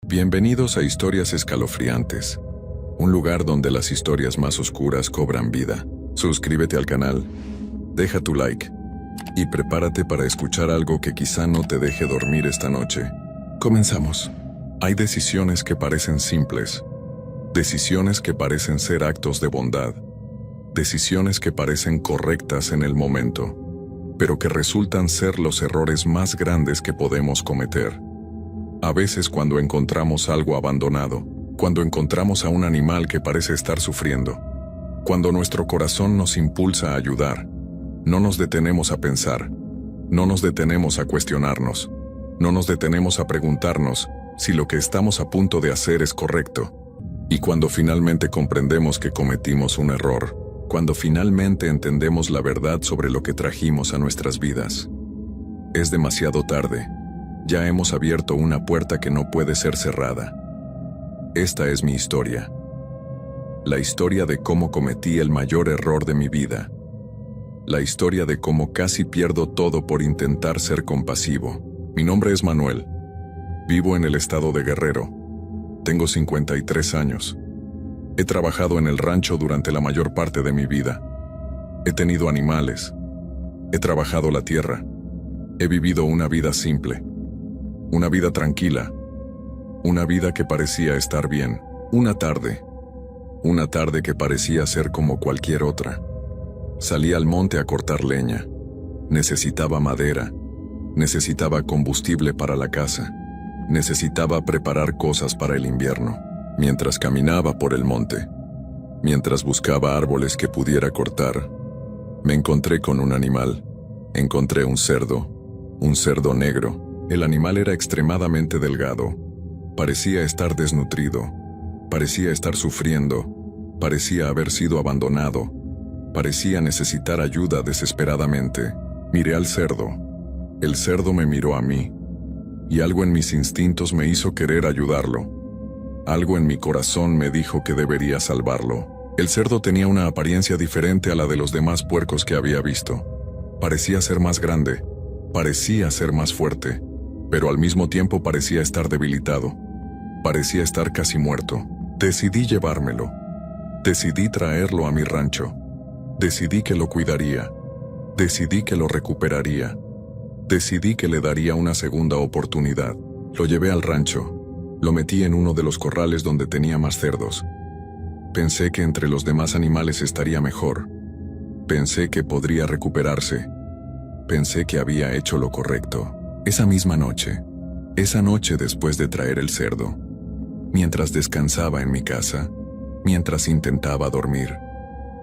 Bienvenidos a Historias Escalofriantes, un lugar donde las historias más oscuras cobran vida. Suscríbete al canal, deja tu like y prepárate para escuchar algo que quizá no te deje dormir esta noche. Comenzamos. Hay decisiones que parecen simples, decisiones que parecen ser actos de bondad, decisiones que parecen correctas en el momento, pero que resultan ser los errores más grandes que podemos cometer. A veces cuando encontramos algo abandonado, cuando encontramos a un animal que parece estar sufriendo, cuando nuestro corazón nos impulsa a ayudar, no nos detenemos a pensar, no nos detenemos a cuestionarnos, no nos detenemos a preguntarnos si lo que estamos a punto de hacer es correcto. Y cuando finalmente comprendemos que cometimos un error, cuando finalmente entendemos la verdad sobre lo que trajimos a nuestras vidas, es demasiado tarde. Ya hemos abierto una puerta que no puede ser cerrada. Esta es mi historia. La historia de cómo cometí el mayor error de mi vida. La historia de cómo casi pierdo todo por intentar ser compasivo. Mi nombre es Manuel. Vivo en el estado de Guerrero. Tengo 53 años. He trabajado en el rancho durante la mayor parte de mi vida. He tenido animales. He trabajado la tierra. He vivido una vida simple. Una vida tranquila. Una vida que parecía estar bien. Una tarde que parecía ser como cualquier otra. Salí al monte a cortar leña. Necesitaba madera. Necesitaba combustible para la casa. Necesitaba preparar cosas para el invierno. Mientras caminaba por el monte, mientras buscaba árboles que pudiera cortar, me encontré con un animal. Encontré un cerdo negro. El animal era extremadamente delgado. Parecía estar desnutrido. Parecía estar sufriendo. Parecía haber sido abandonado. Parecía necesitar ayuda desesperadamente. Miré al cerdo. El cerdo me miró a mí. Y algo en mis instintos me hizo querer ayudarlo. Algo en mi corazón me dijo que debería salvarlo. El cerdo tenía una apariencia diferente a la de los demás puercos que había visto. Parecía ser más grande. Parecía ser más fuerte. Pero al mismo tiempo parecía estar debilitado. Parecía estar casi muerto. Decidí llevármelo. Decidí traerlo a mi rancho. Decidí que lo cuidaría. Decidí que lo recuperaría. Decidí que le daría una segunda oportunidad. Lo llevé al rancho. Lo metí en uno de los corrales donde tenía más cerdos. Pensé que entre los demás animales estaría mejor. Pensé que podría recuperarse. Pensé que había hecho lo correcto. Esa misma noche, esa noche después de traer el cerdo, mientras descansaba en mi casa, mientras intentaba dormir,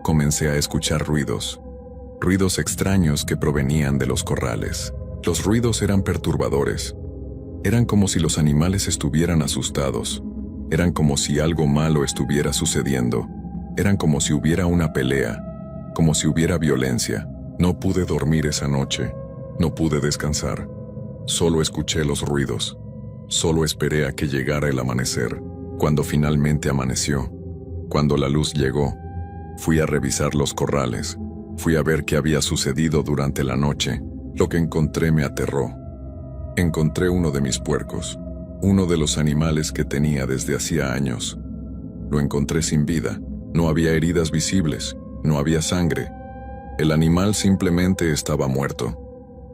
comencé a escuchar ruidos extraños que provenían de los corrales. Los ruidos eran perturbadores. Eran como si los animales estuvieran asustados. Eran como si algo malo estuviera sucediendo. Eran como si hubiera una pelea, como si hubiera violencia. No pude dormir esa noche. No pude descansar. Solo escuché los ruidos. Solo esperé a que llegara el amanecer. Cuando finalmente amaneció, cuando la luz llegó, fui a revisar los corrales. Fui a ver qué había sucedido durante la noche. Lo que encontré me aterró. Encontré uno de mis puercos, uno de los animales que tenía desde hacía años. Lo encontré sin vida. No había heridas visibles, no había sangre. El animal simplemente estaba muerto.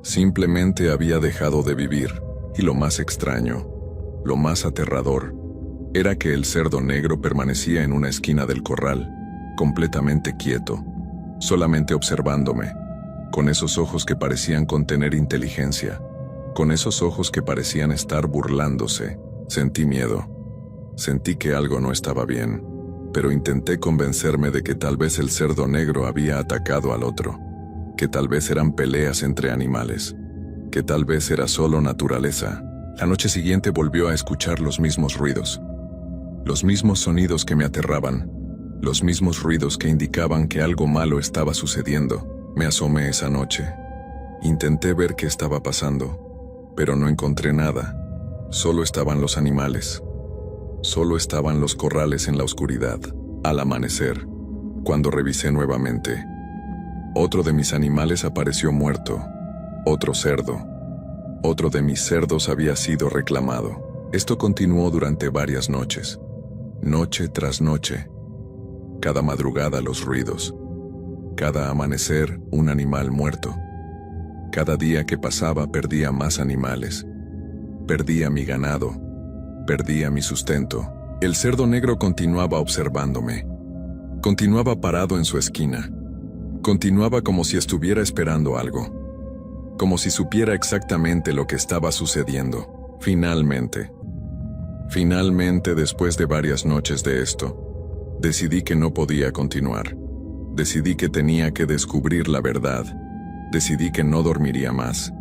Simplemente había dejado de vivir. Y lo más extraño, lo más aterrador, era que el cerdo negro permanecía en una esquina del corral, completamente quieto, solamente observándome, con esos ojos que parecían contener inteligencia, con esos ojos que parecían estar burlándose. Sentí miedo. Sentí que algo no estaba bien, pero intenté convencerme de que tal vez el cerdo negro había atacado al otro, que tal vez eran peleas entre animales, que tal vez era solo naturaleza. La noche siguiente volvió a escuchar los mismos ruidos, los mismos sonidos que me aterraban, los mismos ruidos que indicaban que algo malo estaba sucediendo. Me asomé esa noche. Intenté ver qué estaba pasando, pero no encontré nada. Solo estaban los animales. Solo estaban los corrales en la oscuridad. Al amanecer, cuando revisé nuevamente, otro de mis animales apareció muerto. Otro cerdo. Otro de mis cerdos había sido reclamado. Esto continuó durante varias noches, noche tras noche. Cada madrugada los ruidos. Cada amanecer, un animal muerto. Cada día que pasaba perdía más animales. Perdía mi ganado. Perdía mi sustento. El cerdo negro continuaba observándome. Continuaba parado en su esquina. Continuaba como si estuviera esperando algo. Como si supiera exactamente lo que estaba sucediendo. Finalmente, después de varias noches de esto, decidí que no podía continuar. Decidí que tenía que descubrir la verdad. Decidí que no dormiría más.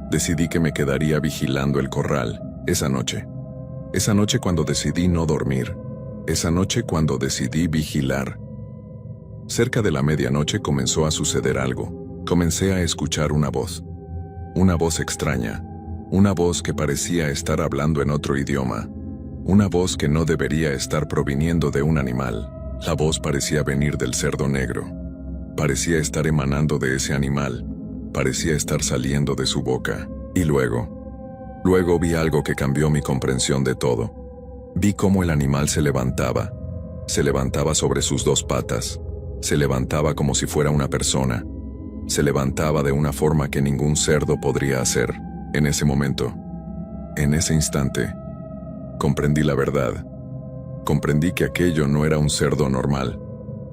Decidí que me quedaría vigilando el corral esa noche. Esa noche cuando decidí no dormir. Esa noche cuando decidí vigilar. Cerca de la medianoche comenzó a suceder algo. Comencé a escuchar una voz. Una voz extraña. Una voz que parecía estar hablando en otro idioma. Una voz que no debería estar proviniendo de un animal. La voz parecía venir del cerdo negro. Parecía estar emanando de ese animal. Parecía estar saliendo de su boca. Y luego vi algo que cambió mi comprensión de todo. Vi cómo el animal se levantaba. Se levantaba sobre sus dos patas. Se levantaba como si fuera una persona. Se levantaba de una forma que ningún cerdo podría hacer. En ese momento, en ese instante, comprendí la verdad. Comprendí que aquello no era un cerdo normal.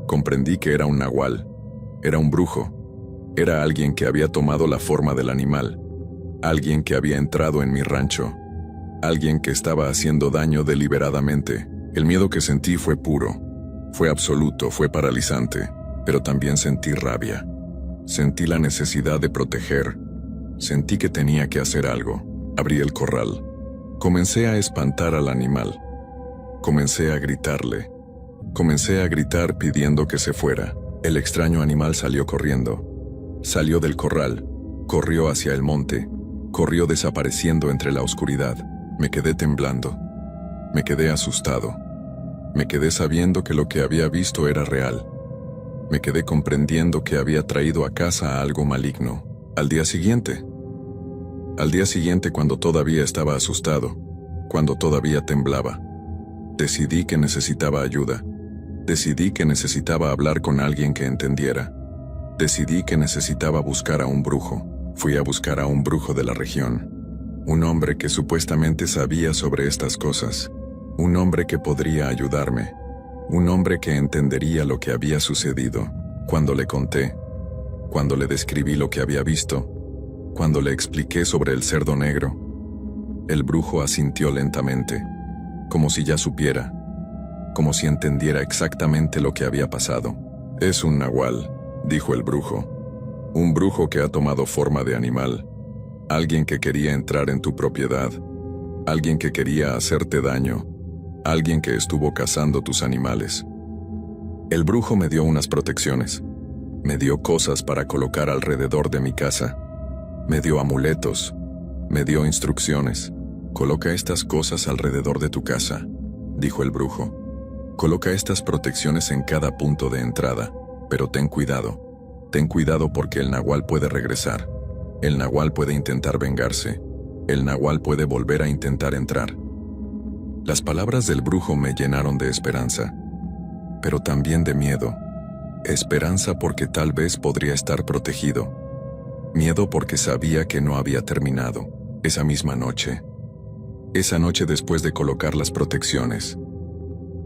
Comprendí que era un nahual. Era un brujo. Era alguien que había tomado la forma del animal. Alguien que había entrado en mi rancho. Alguien que estaba haciendo daño deliberadamente. El miedo que sentí fue puro. Fue absoluto, fue paralizante. Pero también sentí rabia. Sentí la necesidad de proteger. Sentí que tenía que hacer algo. Abrí el corral. Comencé a espantar al animal. Comencé a gritarle. Comencé a gritar pidiendo que se fuera. El extraño animal salió corriendo. Salió del corral. Corrió hacia el monte. Corrió desapareciendo entre la oscuridad. Me quedé temblando. Me quedé asustado. Me quedé sabiendo que lo que había visto era real. Me quedé comprendiendo que había traído a casa algo maligno. Al día siguiente, cuando todavía estaba asustado, cuando todavía temblaba, decidí que necesitaba ayuda. Decidí que necesitaba hablar con alguien que entendiera. Decidí que necesitaba buscar a un brujo. Fui a buscar a un brujo de la región. Un hombre que supuestamente sabía sobre estas cosas. Un hombre que podría ayudarme. Un hombre que entendería lo que había sucedido. Cuando le conté, cuando le describí lo que había visto, cuando le expliqué sobre el cerdo negro, el brujo asintió lentamente, como si ya supiera, como si entendiera exactamente lo que había pasado. Es un nahual, dijo el brujo. Un brujo que ha tomado forma de animal. Alguien que quería entrar en tu propiedad. Alguien que quería hacerte daño. Alguien que estuvo cazando tus animales. El brujo me dio unas protecciones. Me dio cosas para colocar alrededor de mi casa. Me dio amuletos. Me dio instrucciones. Coloca estas cosas alrededor de tu casa, dijo el brujo. Coloca estas protecciones en cada punto de entrada, pero ten cuidado. Ten cuidado porque el nahual puede regresar. El nahual puede intentar vengarse. El nahual puede volver a intentar entrar. Las palabras del brujo me llenaron de esperanza, pero también de miedo. Esperanza porque tal vez podría estar protegido. Miedo porque sabía que no había terminado. Esa misma noche. Esa noche después de colocar las protecciones.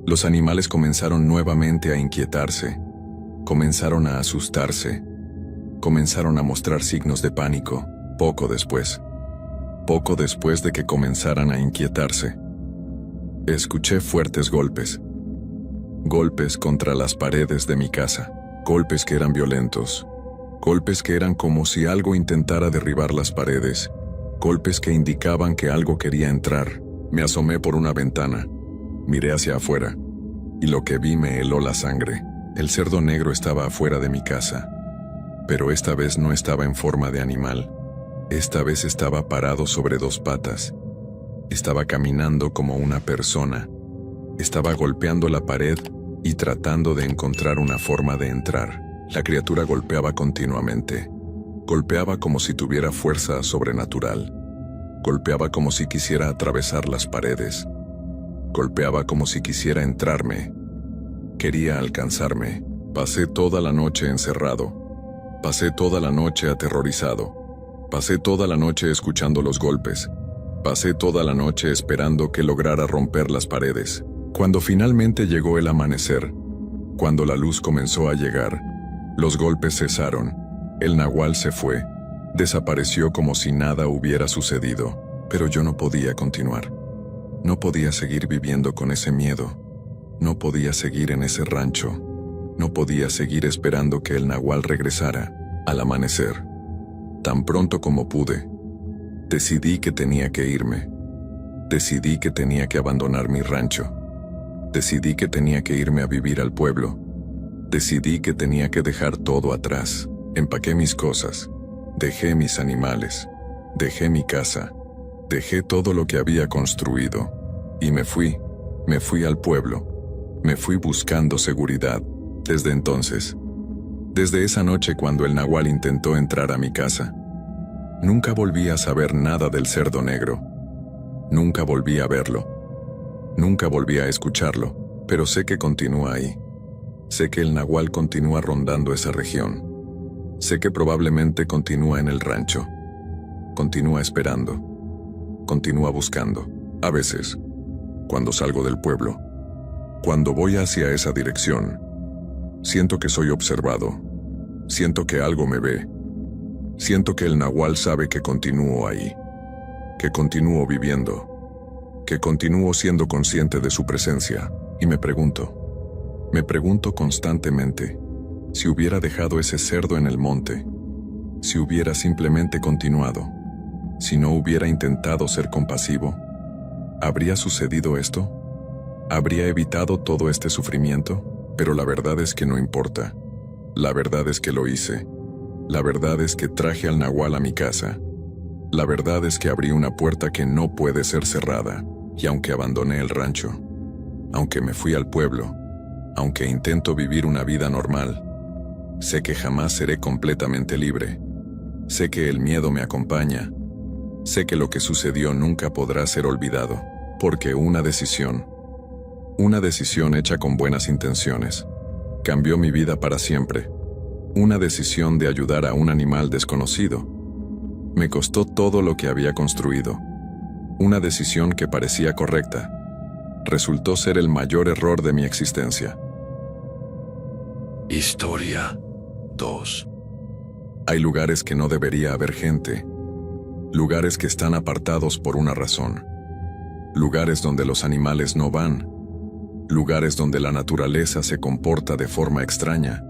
Los animales comenzaron nuevamente a inquietarse. Comenzaron a asustarse. Comenzaron a mostrar signos de pánico. Poco después de que comenzaran a inquietarse, escuché fuertes golpes. Golpes contra las paredes de mi casa. Golpes que eran violentos. Golpes que eran como si algo intentara derribar las paredes. Golpes que indicaban que algo quería entrar. Me asomé por una ventana. Miré hacia afuera. Y lo que vi me heló la sangre. El cerdo negro estaba afuera de mi casa. Pero esta vez no estaba en forma de animal. Esta vez estaba parado sobre dos patas. Estaba caminando como una persona. Estaba golpeando la pared y tratando de encontrar una forma de entrar. La criatura golpeaba continuamente. Golpeaba como si tuviera fuerza sobrenatural. Golpeaba como si quisiera atravesar las paredes. Golpeaba como si quisiera entrarme. Quería alcanzarme. Pasé toda la noche encerrado. Pasé toda la noche aterrorizado. Pasé toda la noche escuchando los golpes. Pasé toda la noche esperando que lograra romper las paredes. Cuando finalmente llegó el amanecer, cuando la luz comenzó a llegar, los golpes cesaron. El nahual se fue. Desapareció como si nada hubiera sucedido. Pero yo no podía continuar. No podía seguir viviendo con ese miedo. No podía seguir en ese rancho. No podía seguir esperando que el nahual regresara. Al amanecer, tan pronto como pude, decidí que tenía que irme. Decidí que tenía que abandonar mi rancho. Decidí que tenía que irme a vivir al pueblo. Decidí que tenía que dejar todo atrás. Empaqué mis cosas. Dejé mis animales. Dejé mi casa. Dejé todo lo que había construido. Y me fui al pueblo. Me fui buscando seguridad. Desde entonces, desde esa noche cuando el nahual intentó entrar a mi casa, nunca volví a saber nada del cerdo negro. Nunca volví a verlo. Nunca volví a escucharlo, pero sé que continúa ahí. Sé que el nahual continúa rondando esa región. Sé que probablemente continúa en el rancho. Continúa esperando. Continúa buscando. A veces, cuando salgo del pueblo, cuando voy hacia esa dirección, siento que soy observado. Siento que algo me ve. Siento que el nahual sabe que continúo ahí. Que continúo viviendo. Que continúo siendo consciente de su presencia. Y me pregunto constantemente, si hubiera dejado ese cerdo en el monte, si hubiera simplemente continuado, si no hubiera intentado ser compasivo, ¿habría sucedido esto? ¿Habría evitado todo este sufrimiento? Pero la verdad es que no importa. La verdad es que lo hice. La verdad es que traje al nahual a mi casa. La verdad es que abrí una puerta que no puede ser cerrada. Y aunque abandoné el rancho, aunque me fui al pueblo, aunque intento vivir una vida normal, sé que jamás seré completamente libre. Sé que el miedo me acompaña. Sé que lo que sucedió nunca podrá ser olvidado, porque una decisión hecha con buenas intenciones, cambió mi vida para siempre. Una decisión de ayudar a un animal desconocido. Me costó todo lo que había construido. Una decisión que parecía correcta, resultó ser el mayor error de mi existencia. Historia 2. Hay lugares que no debería haber gente. Lugares que están apartados por una razón. Lugares donde los animales no van. Lugares donde la naturaleza se comporta de forma extraña.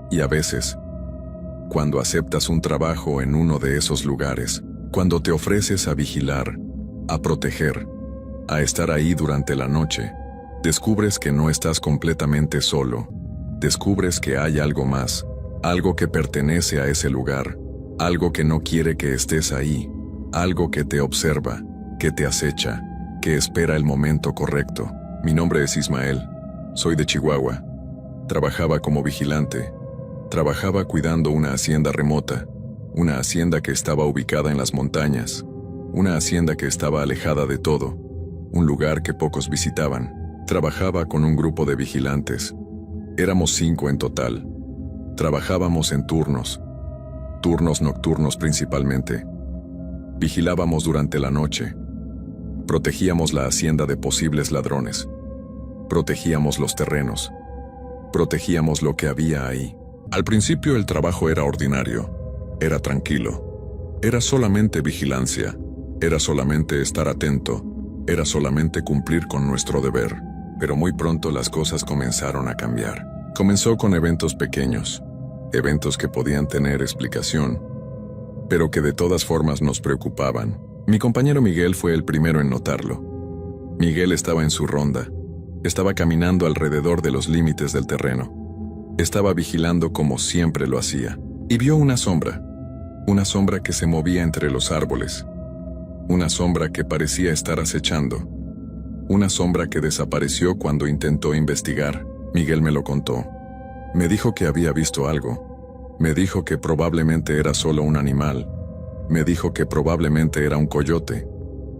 Y a veces, cuando aceptas un trabajo en uno de esos lugares, cuando te ofreces a vigilar, a proteger, a estar ahí durante la noche, descubres que no estás completamente solo. Descubres que hay algo más, algo que pertenece a ese lugar, algo que no quiere que estés ahí, algo que te observa, que te acecha, que espera el momento correcto. Mi nombre es Ismael, soy de Chihuahua. Trabajaba como vigilante. Trabajaba cuidando una hacienda remota, una hacienda que estaba ubicada en las montañas, una hacienda que estaba alejada de todo, un lugar que pocos visitaban. Trabajaba con un grupo de vigilantes. Éramos 5 en total. Trabajábamos en turnos nocturnos principalmente. Vigilábamos durante la noche. Protegíamos la hacienda de posibles ladrones. Protegíamos los terrenos. Protegíamos lo que había ahí. Al principio el trabajo era ordinario. Era tranquilo. Era solamente vigilancia. Era solamente estar atento. Era solamente cumplir con nuestro deber. Pero muy pronto las cosas comenzaron a cambiar. Comenzó con eventos pequeños. Eventos que podían tener explicación, pero que de todas formas nos preocupaban. Mi compañero Miguel fue el primero en notarlo. Miguel estaba en su ronda. Estaba caminando alrededor de los límites del terreno. Estaba vigilando como siempre lo hacía. Y vio una sombra que se movía entre los árboles. Una sombra que parecía estar acechando. Una sombra que desapareció cuando intentó investigar. Miguel me lo contó. Me dijo que había visto algo. Me dijo que probablemente era solo un animal. Me dijo que probablemente era un coyote.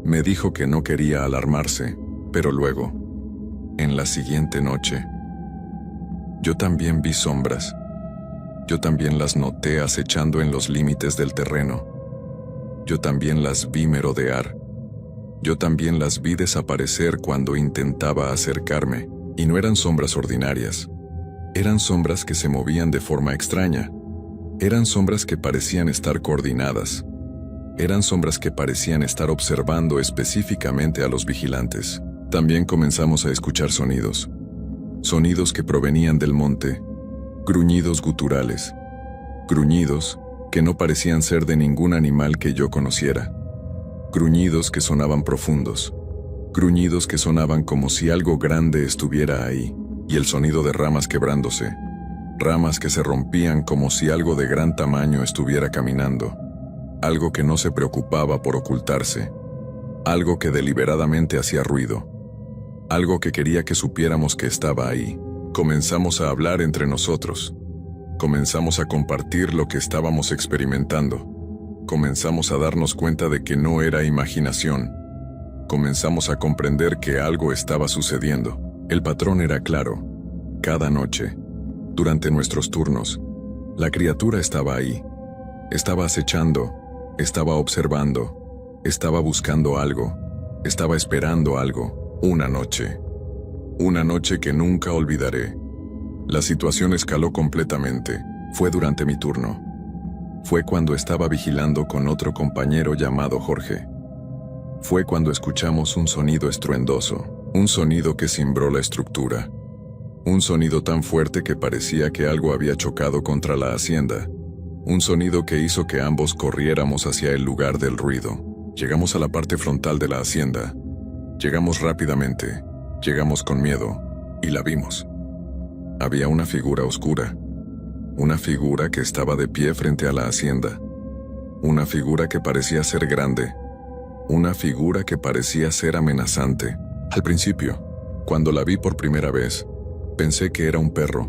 Me dijo que no quería alarmarse, pero luego, en la siguiente noche, yo también vi sombras. Yo también las noté acechando en los límites del terreno. Yo también las vi merodear. Yo también las vi desaparecer cuando intentaba acercarme, y no eran sombras ordinarias. Eran sombras que se movían de forma extraña. Eran sombras que parecían estar coordinadas. Eran sombras que parecían estar observando específicamente a los vigilantes. También comenzamos a escuchar sonidos. Sonidos que provenían del monte. Gruñidos guturales. Gruñidos que no parecían ser de ningún animal que yo conociera. Gruñidos que sonaban profundos. Gruñidos que sonaban como si algo grande estuviera ahí. Y el sonido de ramas quebrándose. Ramas que se rompían como si algo de gran tamaño estuviera caminando. Algo que no se preocupaba por ocultarse. Algo que deliberadamente hacía ruido. Algo que quería que supiéramos que estaba ahí. Comenzamos a hablar entre nosotros. Comenzamos a compartir lo que estábamos experimentando. Comenzamos a darnos cuenta de que no era imaginación. Comenzamos a comprender que algo estaba sucediendo. El patrón era claro. Cada noche, durante nuestros turnos, la criatura estaba ahí. Estaba acechando, estaba observando, estaba buscando algo, estaba esperando algo. Una noche que nunca olvidaré. La situación escaló completamente. Fue durante mi turno. Fue cuando estaba vigilando con otro compañero llamado Jorge. Fue cuando escuchamos un sonido estruendoso, un sonido que cimbró la estructura. Un sonido tan fuerte que parecía que algo había chocado contra la hacienda. Un sonido que hizo que ambos corriéramos hacia el lugar del ruido. Llegamos a la parte frontal de la hacienda. Llegamos rápidamente. Llegamos con miedo, y la vimos. Había una figura oscura. Una figura que estaba de pie frente a la hacienda. Una figura que parecía ser grande. Una figura que parecía ser amenazante. Al principio, cuando la vi por primera vez, pensé que era un perro.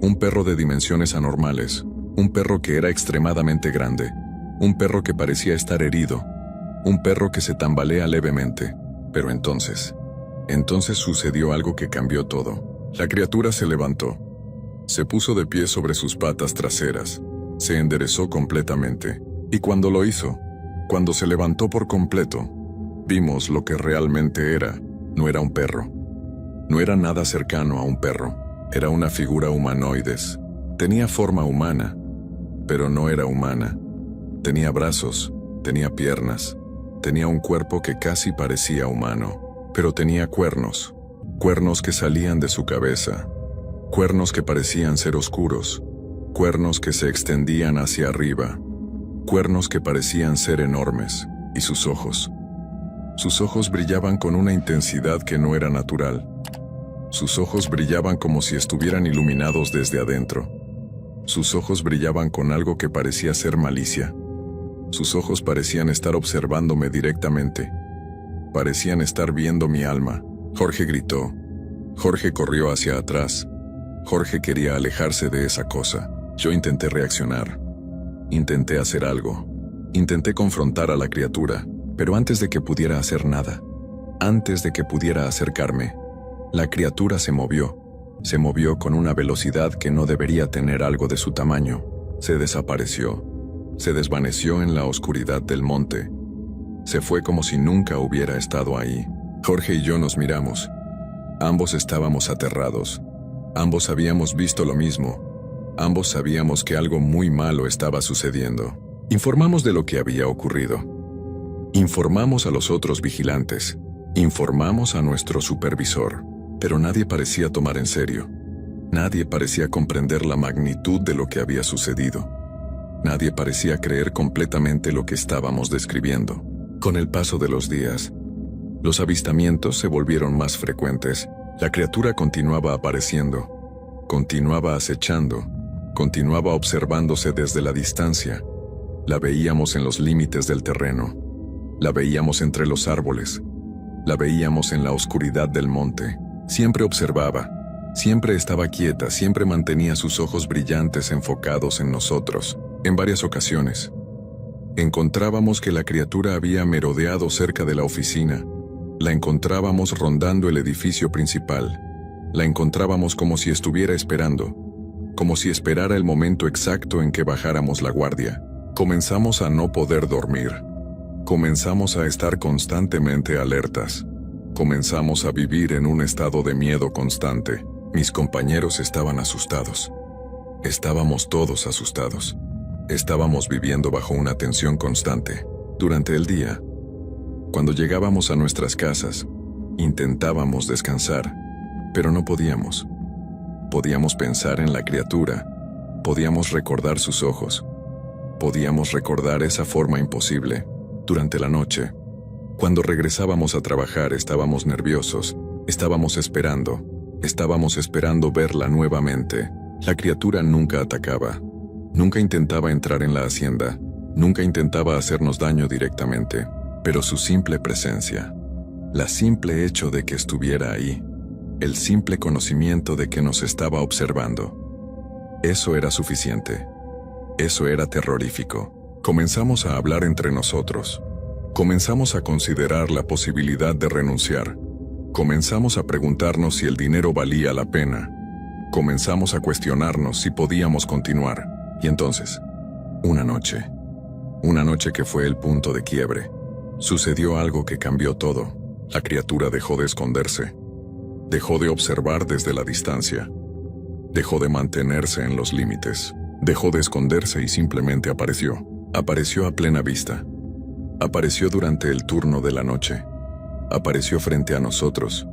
Un perro de dimensiones anormales. Un perro que era extremadamente grande. Un perro que parecía estar herido. Un perro que se tambalea levemente. Pero entonces sucedió algo que cambió todo. La criatura se levantó. Se puso de pie sobre sus patas traseras. Se enderezó completamente. Y cuando lo hizo, cuando se levantó por completo, vimos lo que realmente era. No era un perro. No era nada cercano a un perro. Era una figura humanoides. Tenía forma humana, pero no era humana. Tenía brazos, tenía piernas, tenía un cuerpo que casi parecía humano. Pero tenía cuernos, cuernos que salían de su cabeza, cuernos que parecían ser oscuros, cuernos que se extendían hacia arriba, cuernos que parecían ser enormes, y sus ojos brillaban con una intensidad que no era natural. Sus ojos brillaban como si estuvieran iluminados desde adentro. Sus ojos brillaban con algo que parecía ser malicia. Sus ojos parecían estar observándome directamente. Parecían estar viendo mi alma. Jorge gritó. Jorge corrió hacia atrás. Jorge quería alejarse de esa cosa. Yo intenté reaccionar. Intenté hacer algo. Intenté confrontar a la criatura, pero antes de que pudiera hacer nada, antes de que pudiera acercarme, la criatura se movió. Se movió con una velocidad que no debería tener algo de su tamaño. Se desapareció. Se desvaneció en la oscuridad del monte. Se fue como si nunca hubiera estado ahí. Jorge y yo nos miramos. Ambos estábamos aterrados. Ambos habíamos visto lo mismo. Ambos sabíamos que algo muy malo estaba sucediendo. Informamos de lo que había ocurrido. Informamos a los otros vigilantes. Informamos a nuestro supervisor. Pero nadie parecía tomar en serio. Nadie parecía comprender la magnitud de lo que había sucedido. Nadie parecía creer completamente lo que estábamos describiendo. Con el paso de los días, los avistamientos se volvieron más frecuentes. La criatura continuaba apareciendo, continuaba acechando, continuaba observándose desde la distancia. La veíamos en los límites del terreno. La veíamos entre los árboles. La veíamos en la oscuridad del monte. Siempre observaba. Siempre estaba quieta, siempre mantenía sus ojos brillantes enfocados en nosotros. En varias ocasiones, Encontrábamos que la criatura había merodeado cerca de la oficina. La encontrábamos rondando el edificio principal. La encontrábamos como si estuviera esperando, como si esperara el momento exacto en que bajáramos la guardia. Comenzamos a no poder dormir. Comenzamos a estar constantemente alertas. Comenzamos a vivir en un estado de miedo constante. Mis compañeros estaban asustados. Estábamos todos asustados. Estábamos viviendo bajo una tensión constante. Durante el día, cuando llegábamos a nuestras casas, intentábamos descansar, pero no podíamos. Podíamos pensar en la criatura, podíamos recordar sus ojos, podíamos recordar esa forma imposible. Durante la noche, cuando regresábamos a trabajar, estábamos nerviosos, estábamos esperando verla nuevamente. La criatura nunca atacaba, nunca intentaba entrar en la hacienda, nunca intentaba hacernos daño directamente, pero su simple presencia, la simple hecho de que estuviera ahí, el simple conocimiento de que nos estaba observando, eso era suficiente. Eso era terrorífico. Comenzamos a hablar entre nosotros. Comenzamos a considerar la posibilidad de renunciar. Comenzamos a preguntarnos si el dinero valía la pena. Comenzamos a cuestionarnos si podíamos continuar. Y entonces, una noche que fue el punto de quiebre, sucedió algo que cambió todo. La criatura dejó de esconderse. Dejó de observar desde la distancia. Dejó de mantenerse en los límites. Dejó de esconderse y simplemente apareció. Apareció a plena vista. Apareció durante el turno de la noche. Apareció frente a nosotros.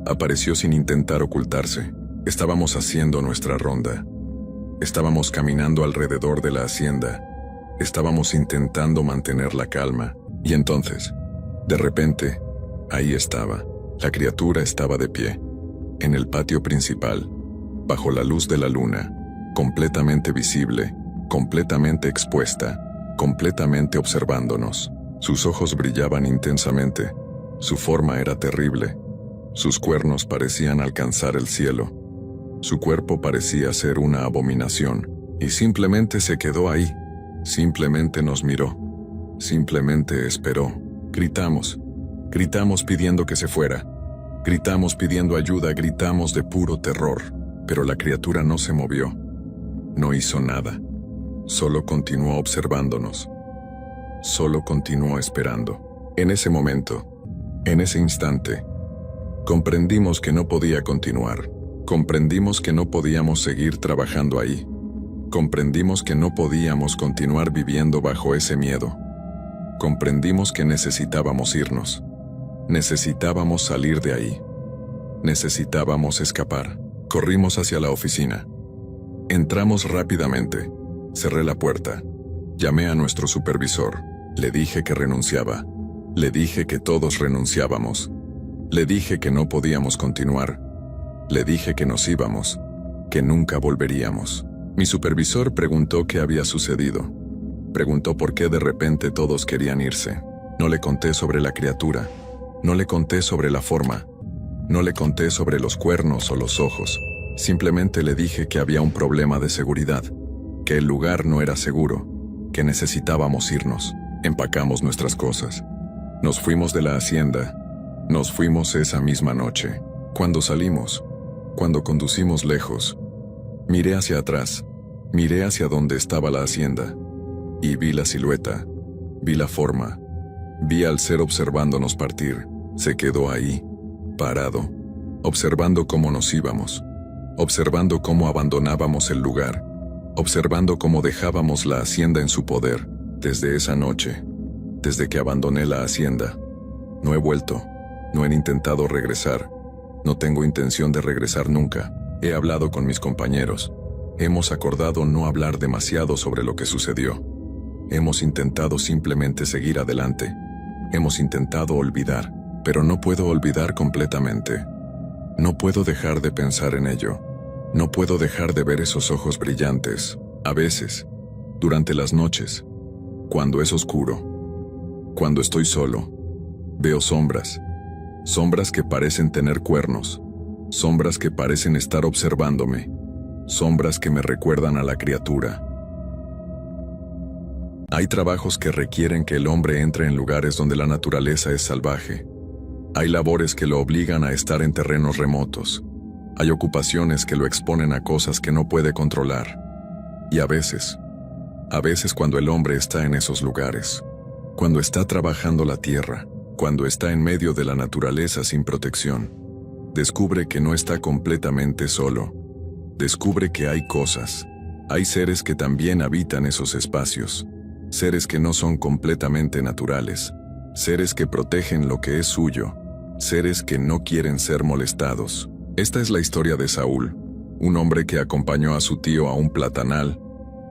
Apareció sin intentar ocultarse. Estábamos haciendo nuestra ronda. Estábamos caminando alrededor de la hacienda. Estábamos intentando mantener la calma. Y entonces, de repente, ahí estaba. La criatura estaba de pie, en el patio principal, bajo la luz de la luna, completamente visible, completamente expuesta, completamente observándonos. Sus ojos brillaban intensamente, su forma era terrible, sus cuernos parecían alcanzar el cielo, su cuerpo parecía ser una abominación, y simplemente se quedó ahí, simplemente nos miró, simplemente esperó. Gritamos pidiendo que se fuera. Gritamos pidiendo ayuda, gritamos de puro terror. Pero la criatura no se movió. No hizo nada. Solo continuó observándonos. Solo continuó esperando. En ese momento, en ese instante, comprendimos que no podía continuar. Comprendimos que no podíamos seguir trabajando ahí. Comprendimos que no podíamos continuar viviendo bajo ese miedo. Comprendimos que necesitábamos irnos. Necesitábamos salir de ahí. Necesitábamos escapar. Corrimos hacia la oficina. Entramos rápidamente. Cerré la puerta. Llamé a nuestro supervisor. Le dije que renunciaba. Le dije que todos renunciábamos. Le dije que no podíamos continuar. Le dije que nos íbamos, que nunca volveríamos. Mi supervisor preguntó qué había sucedido. Preguntó por qué de repente todos querían irse. No le conté sobre la criatura. No le conté sobre la forma. No le conté sobre los cuernos o los ojos. Simplemente le dije que había un problema de seguridad, que el lugar no era seguro, que necesitábamos irnos. Empacamos nuestras cosas. Nos fuimos de la hacienda. Nos fuimos esa misma noche. Cuando salimos, cuando conducimos lejos, miré hacia atrás, miré hacia donde estaba la hacienda, y vi la silueta, vi la forma, vi al ser observándonos partir. Se quedó ahí, parado, observando cómo nos íbamos, observando cómo abandonábamos el lugar, observando cómo dejábamos la hacienda en su poder. Desde esa noche, desde que abandoné la hacienda, no he vuelto, no he intentado regresar, no tengo intención de regresar nunca. He hablado con mis compañeros, hemos acordado no hablar demasiado sobre lo que sucedió. Hemos intentado simplemente seguir adelante, hemos intentado olvidar, pero no puedo olvidar completamente. No puedo dejar de pensar en ello, no puedo dejar de ver esos ojos brillantes. A veces, durante las noches, cuando es oscuro, cuando estoy solo, veo sombras, sombras que parecen tener cuernos, sombras que parecen estar observándome, sombras que me recuerdan a la criatura. Hay trabajos que requieren que el hombre entre en lugares donde la naturaleza es salvaje. Hay labores que lo obligan a estar en terrenos remotos. Hay ocupaciones que lo exponen a cosas que no puede controlar. Y a veces cuando el hombre está en esos lugares, cuando está trabajando la tierra, cuando está en medio de la naturaleza sin protección, descubre que no está completamente solo. Descubre que hay cosas, hay seres que también habitan esos espacios, seres que no son completamente naturales, seres que protegen lo que es suyo, seres que no quieren ser molestados. Esta es la historia de Saúl, un hombre que acompañó a su tío a un platanal,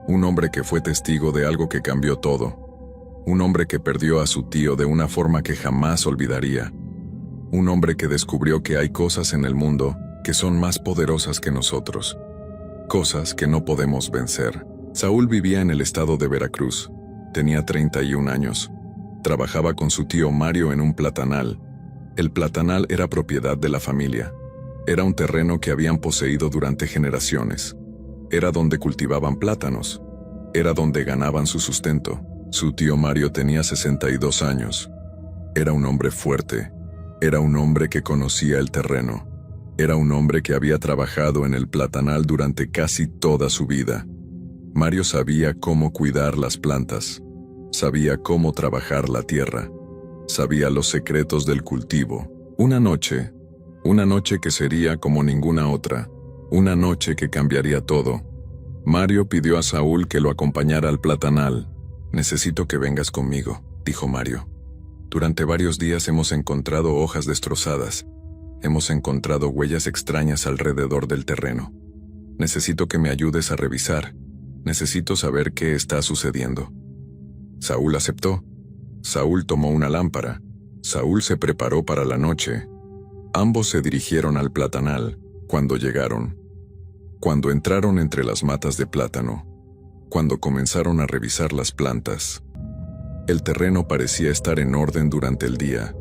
un hombre que fue testigo de algo que cambió todo, un hombre que perdió a su tío de una forma que jamás olvidaría, un hombre que descubrió que hay cosas en el mundo que son más poderosas que nosotros, cosas que no podemos vencer. Saúl vivía en el estado de Veracruz, tenía 31 años, trabajaba con su tío Mario en un platanal. El platanal era propiedad de la familia. Era un terreno que habían poseído durante generaciones. Era donde cultivaban plátanos. Era donde ganaban su sustento. Su tío Mario tenía 62 años. Era un hombre fuerte. Era un hombre que conocía el terreno. Era un hombre que había trabajado en el platanal durante casi toda su vida. Mario sabía cómo cuidar las plantas. Sabía cómo trabajar la tierra. Sabía los secretos del cultivo. Una noche que sería como ninguna otra, una noche que cambiaría todo. Mario pidió a Saúl que lo acompañara al platanal. «Necesito que vengas conmigo», dijo Mario. «Durante varios días hemos encontrado hojas destrozadas. Hemos encontrado huellas extrañas alrededor del terreno. Necesito que me ayudes a revisar. Necesito saber qué está sucediendo». Saúl aceptó. Saúl tomó una lámpara. Saúl se preparó para la noche. Ambos se dirigieron al platanal. Cuando llegaron, cuando entraron entre las matas de plátano, cuando comenzaron a revisar las plantas, el terreno parecía estar en orden durante el día,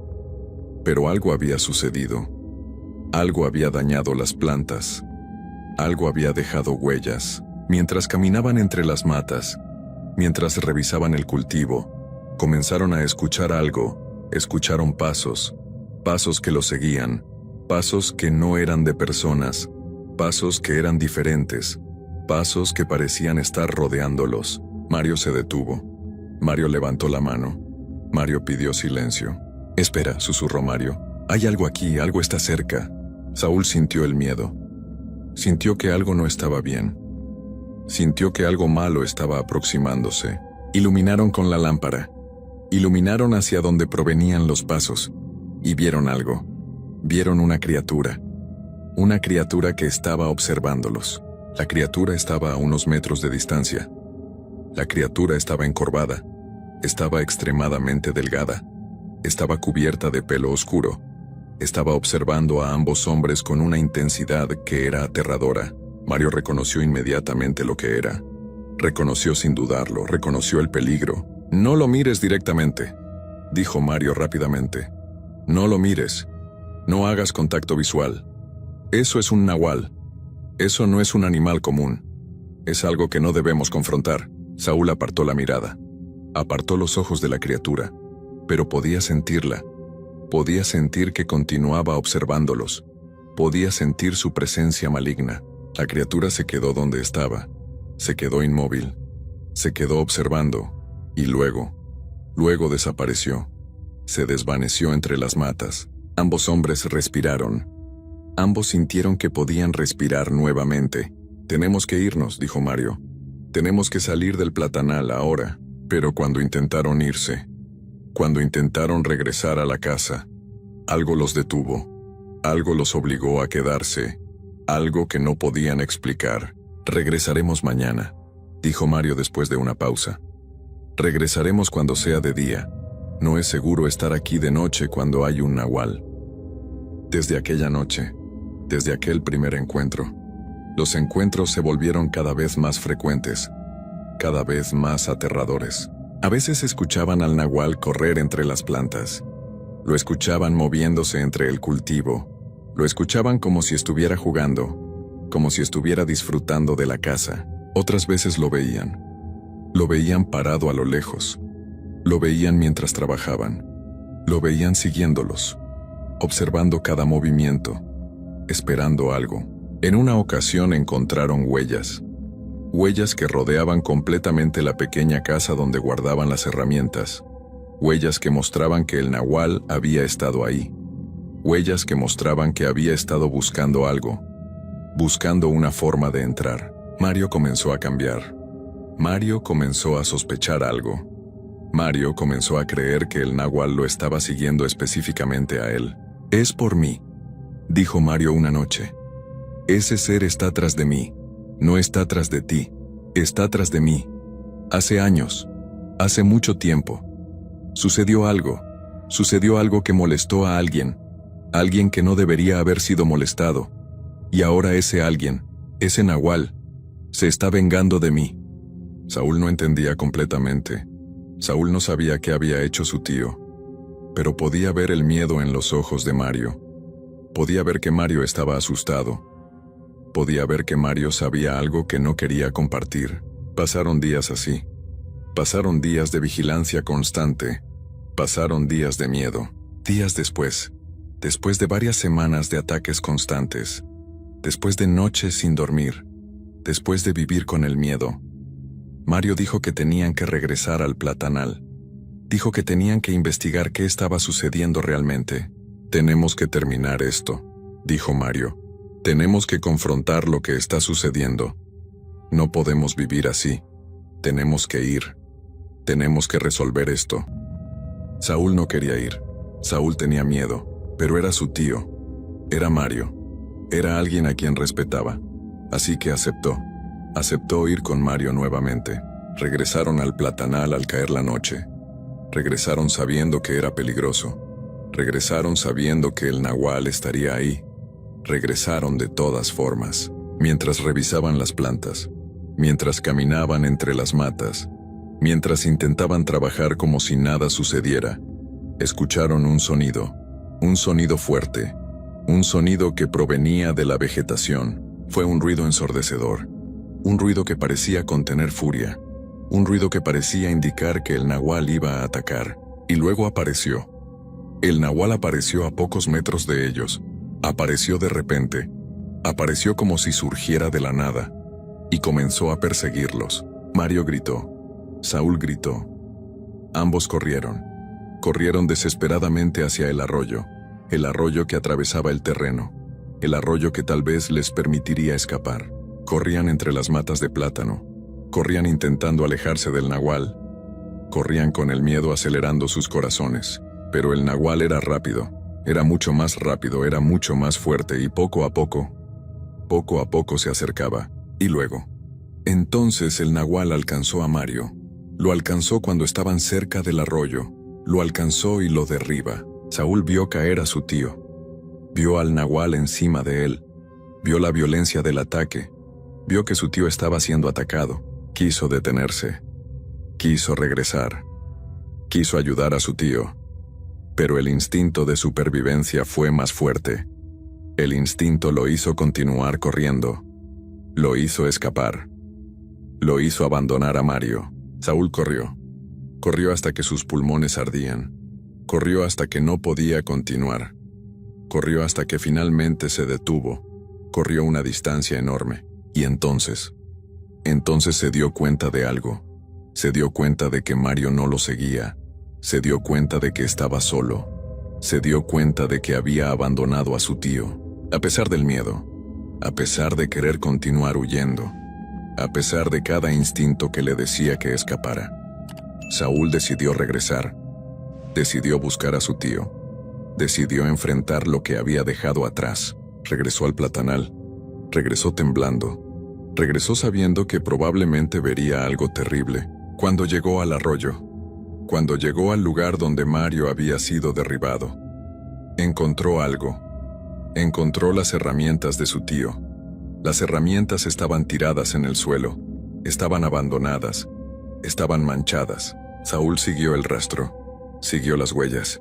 pero algo había sucedido. Algo había dañado las plantas. Algo había dejado huellas. Mientras caminaban entre las matas, mientras revisaban el cultivo, comenzaron a escuchar algo. Escucharon pasos, pasos que los seguían, pasos que no eran de personas, pasos que eran diferentes, pasos que parecían estar rodeándolos. Mario se detuvo. Mario levantó la mano. Mario pidió silencio. «Espera», susurró Mario. «Hay algo aquí, algo está cerca». Saúl sintió el miedo. Sintió que algo no estaba bien. Sintió que algo malo estaba aproximándose. Iluminaron con la lámpara. Iluminaron hacia donde provenían los pasos. Y vieron algo. Vieron una criatura. Una criatura que estaba observándolos. La criatura estaba a unos metros de distancia. La criatura estaba encorvada. Estaba extremadamente delgada. Estaba cubierta de pelo oscuro. Estaba observando a ambos hombres con una intensidad que era aterradora. Mario reconoció inmediatamente lo que era. Reconoció sin dudarlo, reconoció el peligro. «No lo mires directamente», dijo Mario rápidamente. «No lo mires. No hagas contacto visual. Eso es un nahual. Eso no es un animal común. Es algo que no debemos confrontar». Saúl apartó la mirada. Apartó los ojos de la criatura, pero podía sentirla. Podía sentir que continuaba observándolos. Podía sentir su presencia maligna. La criatura se quedó donde estaba. Se quedó inmóvil. Se quedó observando. Y luego desapareció. Se desvaneció entre las matas. Ambos hombres respiraron. Ambos sintieron que podían respirar nuevamente. «Tenemos que irnos», dijo Mario. «Tenemos que salir del platanal ahora». Pero cuando intentaron irse, cuando intentaron regresar a la casa, algo los detuvo. Algo los obligó a quedarse. Algo que no podían explicar. «Regresaremos mañana», dijo Mario después de una pausa. «Regresaremos cuando sea de día. No es seguro estar aquí de noche cuando hay un nahual». Desde aquella noche, desde aquel primer encuentro, los encuentros se volvieron cada vez más frecuentes, cada vez más aterradores. A veces escuchaban al nahual correr entre las plantas. Lo escuchaban moviéndose entre el cultivo. Lo escuchaban como si estuviera jugando, como si estuviera disfrutando de la caza. Otras veces lo veían. Lo veían parado a lo lejos. Lo veían mientras trabajaban. Lo veían siguiéndolos, observando cada movimiento, esperando algo. En una ocasión encontraron huellas. Huellas que rodeaban completamente la pequeña casa donde guardaban las herramientas. Huellas que mostraban que el nahual había estado ahí. Huellas que mostraban que había estado buscando algo, buscando una forma de entrar. Mario comenzó a cambiar. Mario comenzó a sospechar algo. Mario comenzó a creer que el nahual lo estaba siguiendo específicamente a él. «Es por mí», dijo Mario una noche. «Ese ser está tras de mí. No está tras de ti. Está tras de mí. Hace años. Hace mucho tiempo. Sucedió algo que molestó a alguien. Alguien que no debería haber sido molestado. Y ahora ese alguien, ese nahual, se está vengando de mí». Saúl no entendía completamente. Saúl no sabía qué había hecho su tío, pero podía ver el miedo en los ojos de Mario. Podía ver que Mario estaba asustado. Podía ver que Mario sabía algo que no quería compartir. Pasaron días así. Pasaron días de vigilancia constante. Pasaron días de miedo. Días después de varias semanas de ataques constantes, después de noches sin dormir, después de vivir con el miedo, Mario dijo que tenían que regresar al platanal. Dijo que tenían que investigar qué estaba sucediendo realmente. «Tenemos que terminar esto», dijo Mario. «Tenemos que confrontar lo que está sucediendo. No podemos vivir así. Tenemos que ir. Tenemos que resolver esto». Saúl no quería ir. Saúl tenía miedo, pero era su tío. Era Mario. Era alguien a quien respetaba. Así que aceptó. Aceptó ir con Mario nuevamente. Regresaron al platanal al caer la noche. Regresaron sabiendo que era peligroso. Regresaron sabiendo que el nahual estaría ahí. Regresaron de todas formas. Mientras revisaban las plantas, mientras caminaban entre las matas, mientras intentaban trabajar como si nada sucediera, escucharon un sonido fuerte, un sonido que provenía de la vegetación. Fue un ruido ensordecedor. Un ruido que parecía contener furia, un ruido que parecía indicar que el nahual iba a atacar, y luego apareció. El nahual apareció a pocos metros de ellos, apareció de repente, apareció como si surgiera de la nada, y comenzó a perseguirlos. Mario gritó, Saúl gritó. Ambos corrieron desesperadamente hacia el arroyo que atravesaba el terreno, el arroyo que tal vez les permitiría escapar. Corrían entre las matas de plátano, corrían intentando alejarse del nahual, corrían con el miedo acelerando sus corazones, pero el nahual era rápido, era mucho más rápido, era mucho más fuerte y poco a poco se acercaba, y luego. Entonces el nahual alcanzó a Mario, lo alcanzó cuando estaban cerca del arroyo, lo alcanzó y lo derriba. Saúl vio caer a su tío, vio al nahual encima de él, vio la violencia del ataque. Vio que su tío estaba siendo atacado. Quiso detenerse. Quiso regresar. Quiso ayudar a su tío. Pero el instinto de supervivencia fue más fuerte. El instinto lo hizo continuar corriendo. Lo hizo escapar. Lo hizo abandonar a Mario. Saúl corrió. Corrió hasta que sus pulmones ardían. Corrió hasta que no podía continuar. Corrió hasta que finalmente se detuvo. Corrió una distancia enorme. Y entonces se dio cuenta de algo. Se dio cuenta de que Mario no lo seguía. Se dio cuenta de que estaba solo. Se dio cuenta de que había abandonado a su tío. A pesar del miedo. A pesar de querer continuar huyendo. A pesar de cada instinto que le decía que escapara. Saúl decidió regresar. Decidió buscar a su tío. Decidió enfrentar lo que había dejado atrás. Regresó al platanal. Regresó temblando. Regresó sabiendo que probablemente vería algo terrible. Cuando llegó al arroyo, cuando llegó al lugar donde Mario había sido derribado, encontró algo. Encontró las herramientas de su tío. Las herramientas estaban tiradas en el suelo, estaban abandonadas, estaban manchadas. Saúl siguió el rastro, siguió las huellas,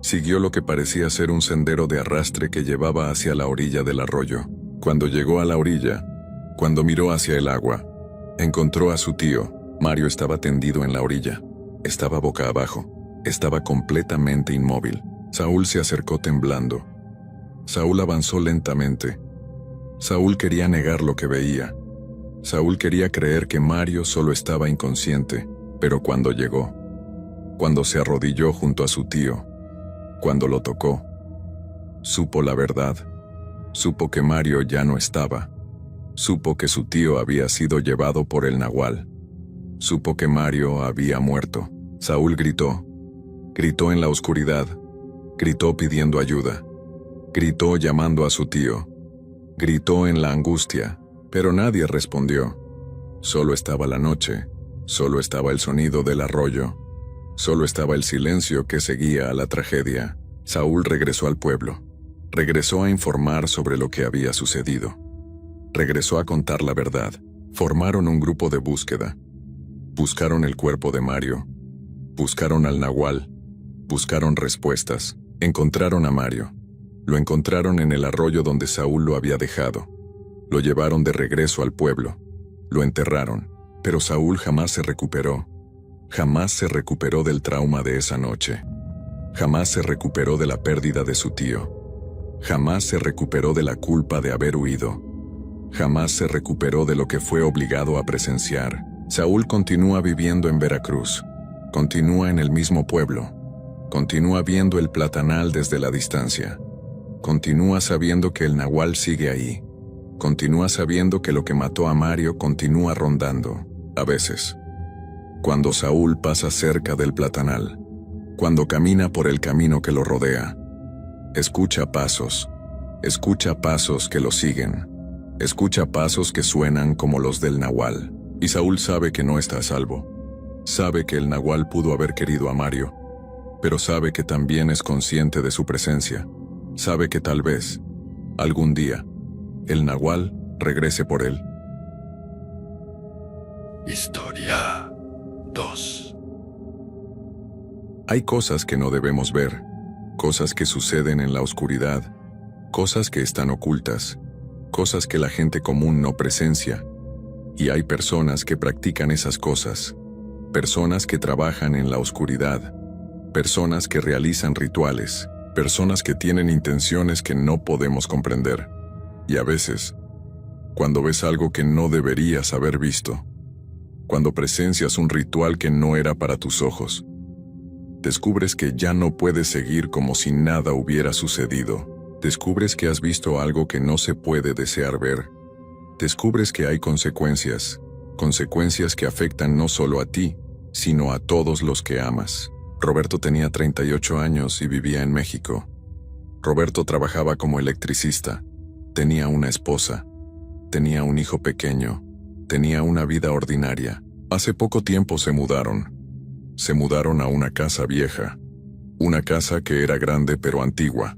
siguió lo que parecía ser un sendero de arrastre que llevaba hacia la orilla del arroyo. Cuando llegó a la orilla, cuando miró hacia el agua, encontró a su tío, Mario estaba tendido en la orilla. Estaba boca abajo. Estaba completamente inmóvil. Saúl se acercó temblando. Saúl avanzó lentamente. Saúl quería negar lo que veía. Saúl quería creer que Mario solo estaba inconsciente, pero cuando llegó, cuando se arrodilló junto a su tío, cuando lo tocó, supo la verdad. Supo que Mario ya no estaba. Supo que su tío había sido llevado por el nahual. Supo que Mario había muerto. Saúl gritó. Gritó en la oscuridad. Gritó pidiendo ayuda. Gritó llamando a su tío. Gritó en la angustia, pero nadie respondió. Solo estaba la noche. Solo estaba el sonido del arroyo. Solo estaba el silencio que seguía a la tragedia. Saúl regresó al pueblo. Regresó a informar sobre lo que había sucedido. Regresó a contar la verdad. Formaron un grupo de búsqueda. Buscaron el cuerpo de Mario. Buscaron al nahual. Buscaron respuestas. Encontraron a Mario. Lo encontraron en el arroyo donde Saúl lo había dejado. Lo llevaron de regreso al pueblo. Lo enterraron. Pero Saúl jamás se recuperó. Jamás se recuperó del trauma de esa noche. Jamás se recuperó de la pérdida de su tío. Jamás se recuperó de la culpa de haber huido. Jamás se recuperó de lo que fue obligado a presenciar. Saúl continúa viviendo en Veracruz. Continúa en el mismo pueblo. Continúa viendo el platanal desde la distancia. Continúa sabiendo que el nahual sigue ahí. Continúa sabiendo que lo que mató a Mario continúa rondando, a veces. Cuando Saúl pasa cerca del platanal, cuando camina por el camino que lo rodea, escucha pasos que lo siguen, escucha pasos que suenan como los del nahual, y Saúl sabe que no está a salvo. Sabe que el nahual pudo haber querido a Mario, pero sabe que también es consciente de su presencia. Sabe que tal vez, algún día, el nahual regrese por él. Historia 2. Hay cosas que no debemos ver, cosas que suceden en la oscuridad, cosas que están ocultas, cosas que la gente común no presencia. Y hay personas que practican esas cosas, personas que trabajan en la oscuridad, personas que realizan rituales, personas que tienen intenciones que no podemos comprender. Y a veces, cuando ves algo que no deberías haber visto, cuando presencias un ritual que no era para tus ojos, descubres que ya no puedes seguir como si nada hubiera sucedido. Descubres que has visto algo que no se puede desear ver. Descubres que hay consecuencias que afectan no solo a ti, sino a todos los que amas. Roberto tenía 38 años y vivía en México. Roberto trabajaba como electricista. Tenía una esposa. Tenía un hijo pequeño. Tenía una vida ordinaria. Hace poco tiempo se mudaron. Se mudaron a una casa vieja. Una casa que era grande pero antigua.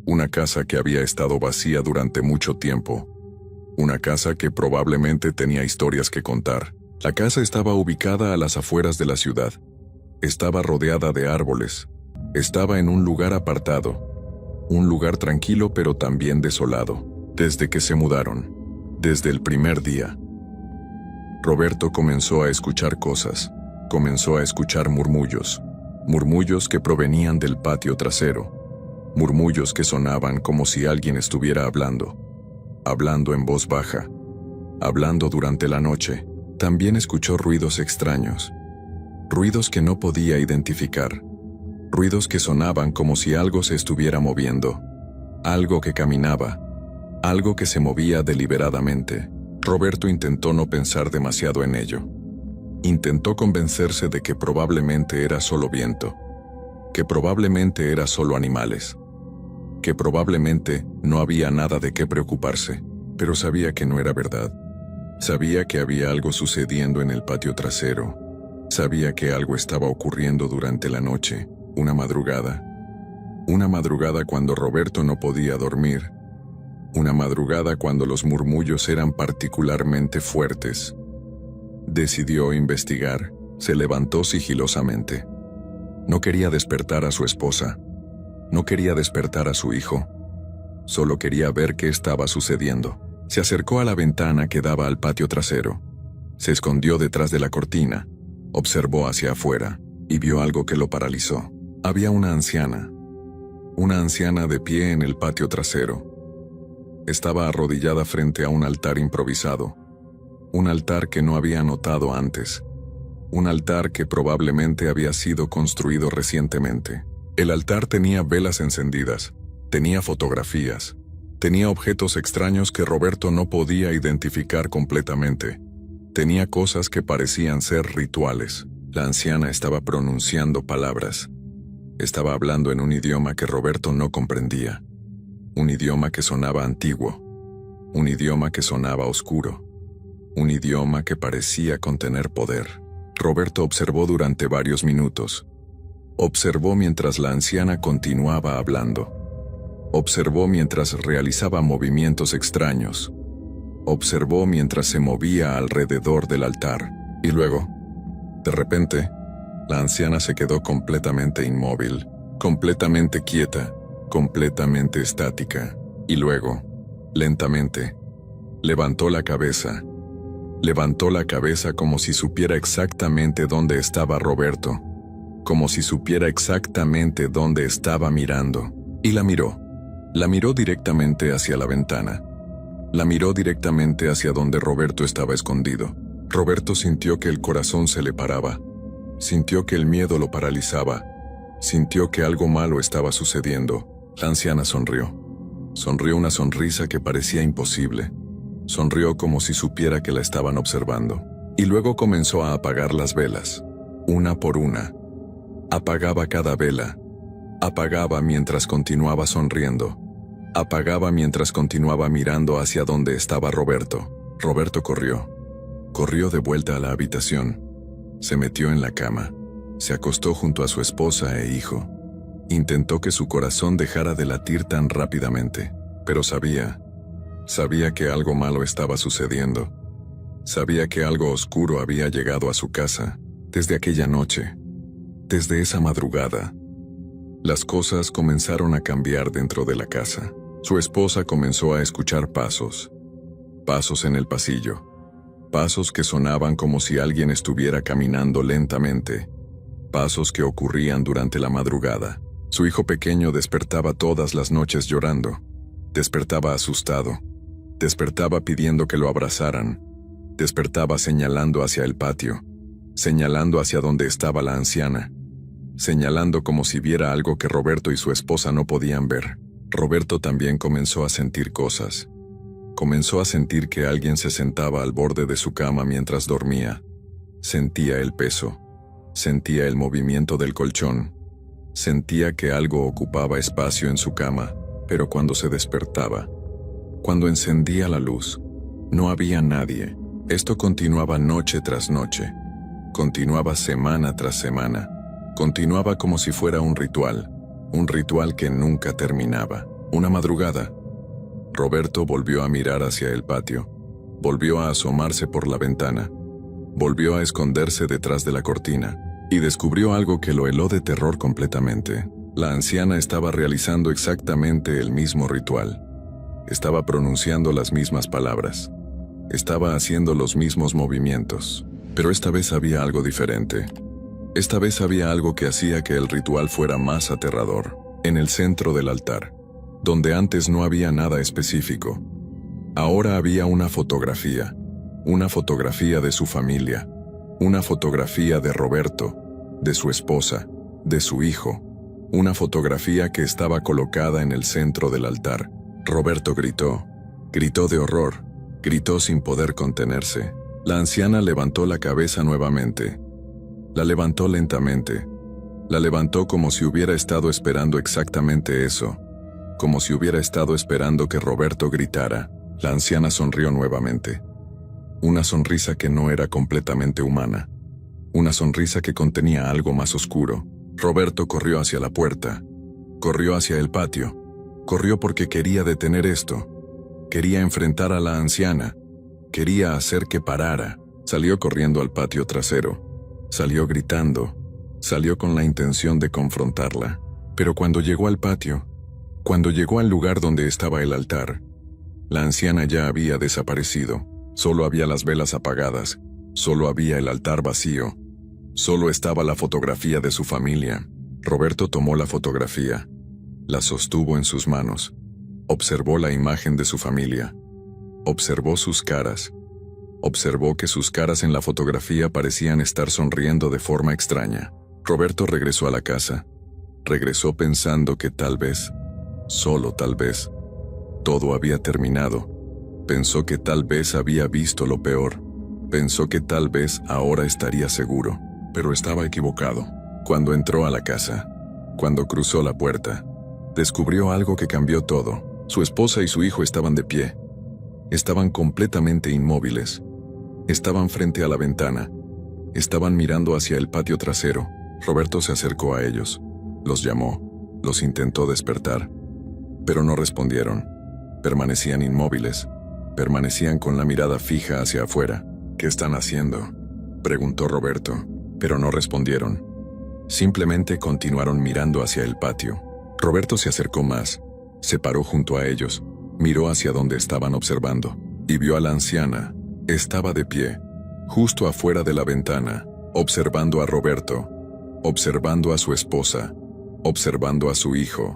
Una casa que había estado vacía durante mucho tiempo. Una casa que probablemente tenía historias que contar. La casa estaba ubicada a las afueras de la ciudad. Estaba rodeada de árboles. Estaba en un lugar apartado. Un lugar tranquilo pero también desolado. Desde que se mudaron. Desde el primer día. Roberto comenzó a escuchar cosas. Comenzó a escuchar murmullos. Murmullos que provenían del patio trasero. Murmullos que sonaban como si alguien estuviera hablando. Hablando en voz baja. Hablando durante la noche. También escuchó ruidos extraños. Ruidos que no podía identificar. Ruidos que sonaban como si algo se estuviera moviendo. Algo que caminaba. Algo que se movía deliberadamente. Roberto intentó no pensar demasiado en ello. Intentó convencerse de que probablemente era solo viento. Que probablemente era solo animales. Que probablemente no había nada de qué preocuparse. Pero sabía que no era verdad. Sabía que había algo sucediendo en el patio trasero. Sabía que algo estaba ocurriendo durante la noche, una madrugada. Una madrugada cuando Roberto no podía dormir. Una madrugada cuando los murmullos eran particularmente fuertes. Decidió investigar. Se levantó sigilosamente. No quería despertar a su esposa. No quería despertar a su hijo. Solo quería ver qué estaba sucediendo. Se acercó a la ventana que daba al patio trasero. Se escondió detrás de la cortina, observó hacia afuera y vio algo que lo paralizó. Había una anciana de pie en el patio trasero. Estaba arrodillada frente a un altar improvisado, un altar que no había notado antes, un altar que probablemente había sido construido recientemente. El altar tenía velas encendidas, tenía fotografías, tenía objetos extraños que Roberto no podía identificar completamente. Tenía cosas que parecían ser rituales. La anciana estaba pronunciando palabras. Estaba hablando en un idioma que Roberto no comprendía. Un idioma que sonaba antiguo. Un idioma que sonaba oscuro. Un idioma que parecía contener poder. Roberto observó durante varios minutos. Observó mientras la anciana continuaba hablando. Observó mientras realizaba movimientos extraños. Observó mientras se movía alrededor del altar. Y luego, de repente, la anciana se quedó completamente inmóvil, completamente quieta, completamente estática. Y luego, lentamente, levantó la cabeza. Levantó la cabeza como si supiera exactamente dónde estaba Roberto, como si supiera exactamente dónde estaba mirando. Y la miró. La miró directamente hacia la ventana. La miró directamente hacia donde Roberto estaba escondido. Roberto sintió que el corazón se le paraba. Sintió que el miedo lo paralizaba. Sintió que algo malo estaba sucediendo. La anciana sonrió. Sonrió una sonrisa que parecía imposible. Sonrió como si supiera que la estaban observando. Y luego comenzó a apagar las velas, una por una. Apagaba cada vela. Apagaba mientras continuaba sonriendo. Apagaba mientras continuaba mirando hacia donde estaba Roberto. Roberto corrió. Corrió de vuelta a la habitación. Se metió en la cama. Se acostó junto a su esposa e hijo. Intentó que su corazón dejara de latir tan rápidamente, pero sabía que algo malo estaba sucediendo. Sabía que algo oscuro había llegado a su casa. Desde aquella noche, desde esa madrugada, las cosas comenzaron a cambiar dentro de la casa. Su esposa comenzó a escuchar pasos. Pasos en el pasillo. Pasos que sonaban como si alguien estuviera caminando lentamente. Pasos que ocurrían durante la madrugada. Su hijo pequeño despertaba todas las noches llorando. Despertaba asustado. Despertaba pidiendo que lo abrazaran. Despertaba señalando hacia el patio. Señalando hacia donde estaba la anciana. Señalando como si viera algo que Roberto y su esposa no podían ver. Roberto también comenzó a sentir cosas. Comenzó a sentir que alguien se sentaba al borde de su cama mientras dormía. Sentía el peso. Sentía el movimiento del colchón. Sentía que algo ocupaba espacio en su cama, pero cuando se despertaba, cuando encendía la luz, no había nadie. Esto continuaba noche tras noche. Continuaba semana tras semana. Continuaba como si fuera un ritual que nunca terminaba. Una madrugada, Roberto volvió a mirar hacia el patio, volvió a asomarse por la ventana, volvió a esconderse detrás de la cortina, y descubrió algo que lo heló de terror completamente. La anciana estaba realizando exactamente el mismo ritual. Estaba pronunciando las mismas palabras. Estaba haciendo los mismos movimientos. Pero esta vez había algo diferente. Esta vez había algo que hacía que el ritual fuera más aterrador. En el centro del altar, donde antes no había nada específico, ahora había una fotografía de su familia, una fotografía de Roberto, de su esposa, de su hijo, una fotografía que estaba colocada en el centro del altar. Roberto gritó de horror, gritó sin poder contenerse. La anciana levantó la cabeza nuevamente. La levantó lentamente. La levantó como si hubiera estado esperando exactamente eso, como si hubiera estado esperando que Roberto gritara. La anciana sonrió nuevamente. Una sonrisa que no era completamente humana. Una sonrisa que contenía algo más oscuro. Roberto corrió hacia la puerta. Corrió hacia el patio. Corrió porque quería detener esto. Quería enfrentar a la anciana. Quería hacer que parara. Salió corriendo al patio trasero. Salió gritando. Salió con la intención de confrontarla. Pero cuando llegó al patio, cuando llegó al lugar donde estaba el altar, la anciana ya había desaparecido. Solo había las velas apagadas. Solo había el altar vacío. Solo estaba la fotografía de su familia. Roberto tomó la fotografía. La sostuvo en sus manos. Observó la imagen de su familia. Observó sus caras. Observó que sus caras en la fotografía parecían estar sonriendo de forma extraña. Roberto regresó a la casa. Regresó pensando que tal vez, solo tal vez, todo había terminado. Pensó que tal vez había visto lo peor. Pensó que tal vez ahora estaría seguro, pero estaba equivocado. Cuando entró a la casa, cuando cruzó la puerta, descubrió algo que cambió todo. Su esposa y su hijo estaban de pie. Estaban completamente inmóviles. Estaban frente a la ventana. Estaban mirando hacia el patio trasero. Roberto se acercó a ellos. Los llamó. Los intentó despertar. Pero no respondieron. Permanecían inmóviles. Permanecían con la mirada fija hacia afuera. ¿Qué están haciendo?, preguntó Roberto, pero no respondieron. Simplemente continuaron mirando hacia el patio. Roberto se acercó más. Se paró junto a ellos. Miró hacia donde estaban observando. Y vio a la anciana. Estaba de pie, justo afuera de la ventana, observando a Roberto, observando a su esposa, observando a su hijo,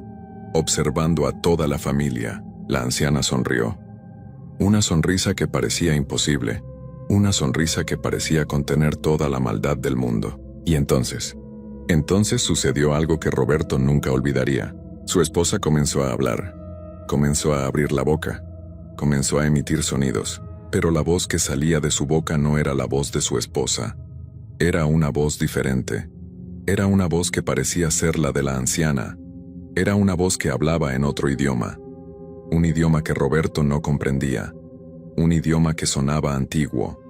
observando a toda la familia. La anciana sonrió. Una sonrisa que parecía imposible. Una sonrisa que parecía contener toda la maldad del mundo. Y entonces sucedió algo que Roberto nunca olvidaría. Su esposa comenzó a hablar. Comenzó a abrir la boca. Comenzó a emitir sonidos. Pero la voz que salía de su boca no era la voz de su esposa. Era una voz diferente. Era una voz que parecía ser la de la anciana. Era una voz que hablaba en otro idioma. Un idioma que Roberto no comprendía. Un idioma que sonaba antiguo.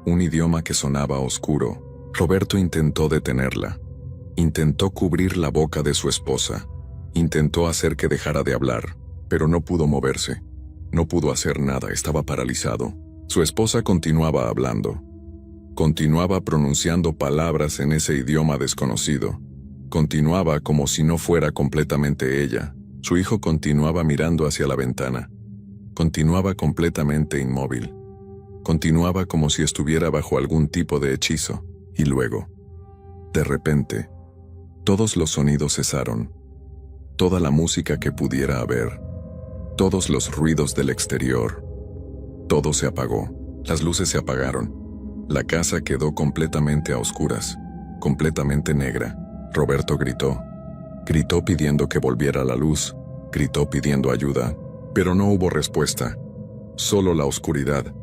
Un idioma que sonaba oscuro. Roberto intentó detenerla. Intentó cubrir la boca de su esposa. Intentó hacer que dejara de hablar, pero no pudo moverse. No pudo hacer nada, estaba paralizado. Su esposa continuaba hablando. Continuaba pronunciando palabras en ese idioma desconocido. Continuaba como si no fuera completamente ella. Su hijo continuaba mirando hacia la ventana. Continuaba completamente inmóvil. Continuaba como si estuviera bajo algún tipo de hechizo. Y luego, de repente, todos los sonidos cesaron. Toda la música que pudiera haber. Todos los ruidos del exterior. Todo se apagó. Las luces se apagaron. La casa quedó completamente a oscuras, completamente negra. Roberto gritó. Gritó pidiendo que volviera la luz. Gritó pidiendo ayuda. Pero no hubo respuesta. Solo la oscuridad.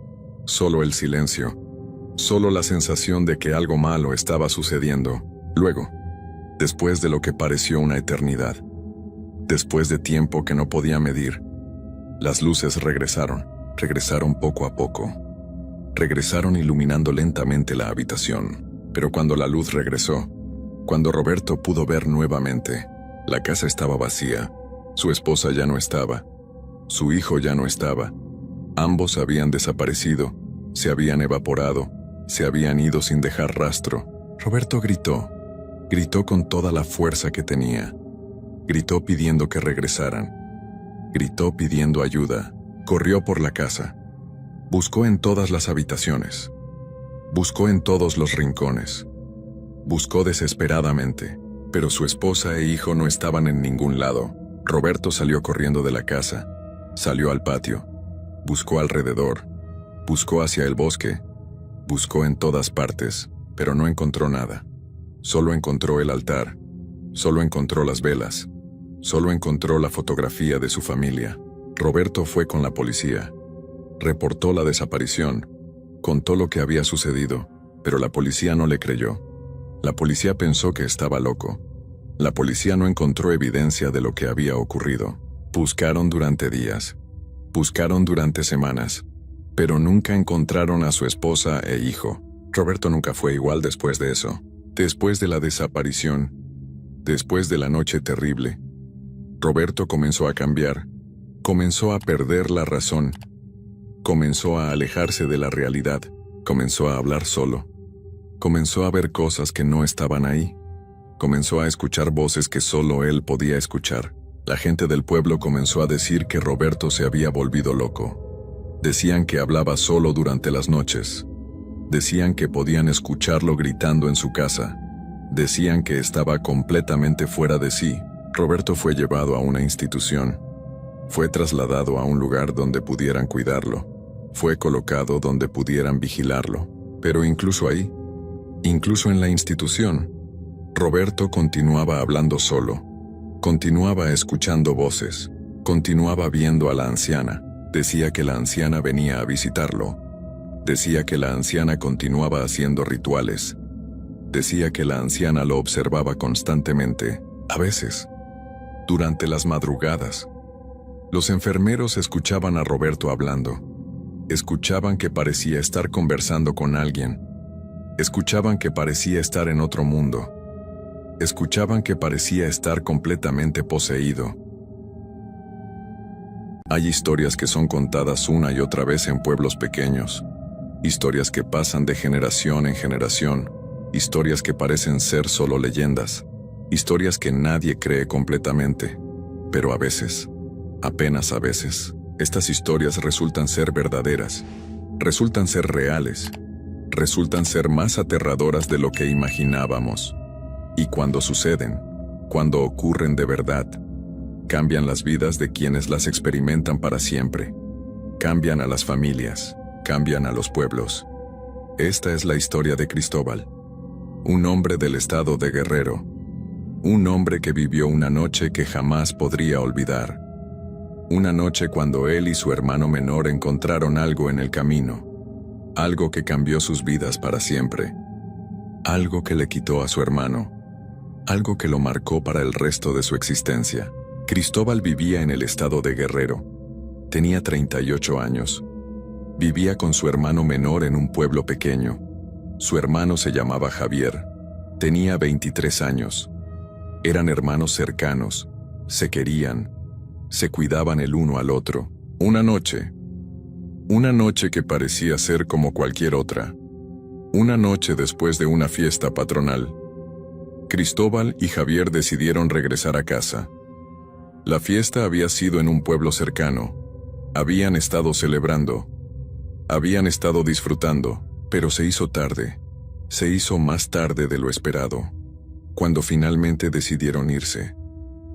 Solo el silencio. Solo la sensación de que algo malo estaba sucediendo. Luego, después de lo que pareció una eternidad, después de tiempo que no podía medir, las luces regresaron. Regresaron poco a poco. Regresaron iluminando lentamente la habitación. Pero cuando la luz regresó, cuando Roberto pudo ver nuevamente, la casa estaba vacía. Su esposa ya no estaba. Su hijo ya no estaba. Ambos habían desaparecido, se habían evaporado, se habían ido sin dejar rastro. Roberto gritó. Gritó con toda la fuerza que tenía. Gritó pidiendo que regresaran. Gritó pidiendo ayuda. Corrió por la casa. Buscó en todas las habitaciones. Buscó en todos los rincones. Buscó desesperadamente, pero su esposa e hijo no estaban en ningún lado. Roberto salió corriendo de la casa. Salió al patio. Buscó alrededor. Buscó hacia el bosque. Buscó en todas partes, pero no encontró nada. Solo encontró el altar. Solo encontró las velas. Solo encontró la fotografía de su familia. Roberto fue con la policía. Reportó la desaparición. Contó lo que había sucedido, pero la policía no le creyó. La policía pensó que estaba loco. La policía no encontró evidencia de lo que había ocurrido. Buscaron durante días. Buscaron durante semanas. Pero nunca encontraron a su esposa e hijo. Roberto nunca fue igual después de eso. Después de la desaparición. Después de la noche terrible. Roberto comenzó a cambiar. Comenzó a perder la razón. Comenzó a alejarse de la realidad. Comenzó a hablar solo. Comenzó a ver cosas que no estaban ahí. Comenzó a escuchar voces que solo él podía escuchar. La gente del pueblo comenzó a decir que Roberto se había volvido loco. Decían que hablaba solo durante las noches. Decían que podían escucharlo gritando en su casa. Decían que estaba completamente fuera de sí. Roberto fue llevado a una institución. Fue trasladado a un lugar donde pudieran cuidarlo. Fue colocado donde pudieran vigilarlo. Pero incluso ahí, incluso en la institución, Roberto continuaba hablando solo. Continuaba escuchando voces. Continuaba viendo a la anciana. Decía que la anciana venía a visitarlo. Decía que la anciana continuaba haciendo rituales. Decía que la anciana lo observaba constantemente, a veces, durante las madrugadas. Los enfermeros escuchaban a Roberto hablando. Escuchaban que parecía estar conversando con alguien. Escuchaban que parecía estar en otro mundo. Escuchaban que parecía estar completamente poseído. Hay historias que son contadas una y otra vez en pueblos pequeños. Historias que pasan de generación en generación. Historias que parecen ser solo leyendas. Historias que nadie cree completamente. Pero a veces, apenas a veces, estas historias resultan ser verdaderas. Resultan ser reales. Resultan ser más aterradoras de lo que imaginábamos. Y cuando suceden, cuando ocurren de verdad, cambian las vidas de quienes las experimentan para siempre. Cambian a las familias. Cambian a los pueblos. Esta es la historia de Cristóbal, un hombre del estado de Guerrero, un hombre que vivió una noche que jamás podría olvidar. Una noche cuando él y su hermano menor encontraron algo en el camino, algo que cambió sus vidas para siempre, algo que le quitó a su hermano, algo que lo marcó para el resto de su existencia. Cristóbal vivía en el estado de Guerrero. Tenía 38 años. Vivía con su hermano menor en un pueblo pequeño. Su hermano se llamaba Javier. Tenía 23 años. Eran hermanos cercanos. Se querían. Se cuidaban el uno al otro. Una noche que parecía ser como cualquier otra. Una noche después de una fiesta patronal. Cristóbal y Javier decidieron regresar a casa. La fiesta había sido en un pueblo cercano. Habían estado celebrando. Habían estado disfrutando, pero se hizo tarde. Se hizo más tarde de lo esperado. Cuando finalmente decidieron irse.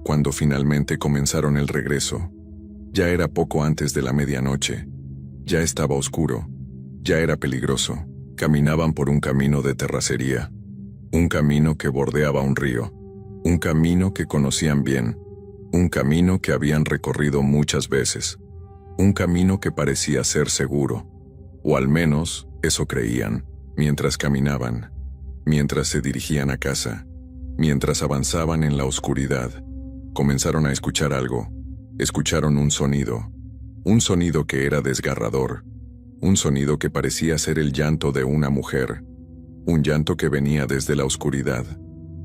Cuando finalmente comenzaron el regreso. Ya era poco antes de la medianoche. Ya estaba oscuro. Ya era peligroso. Caminaban por un camino de terracería. Un camino que bordeaba un río. Un camino que conocían bien. Un camino que habían recorrido muchas veces. Un camino que parecía ser seguro. O al menos, eso creían, mientras caminaban, mientras se dirigían a casa, mientras avanzaban en la oscuridad. Comenzaron a escuchar algo. Escucharon un sonido que era desgarrador, un sonido que parecía ser el llanto de una mujer, un llanto que venía desde la oscuridad,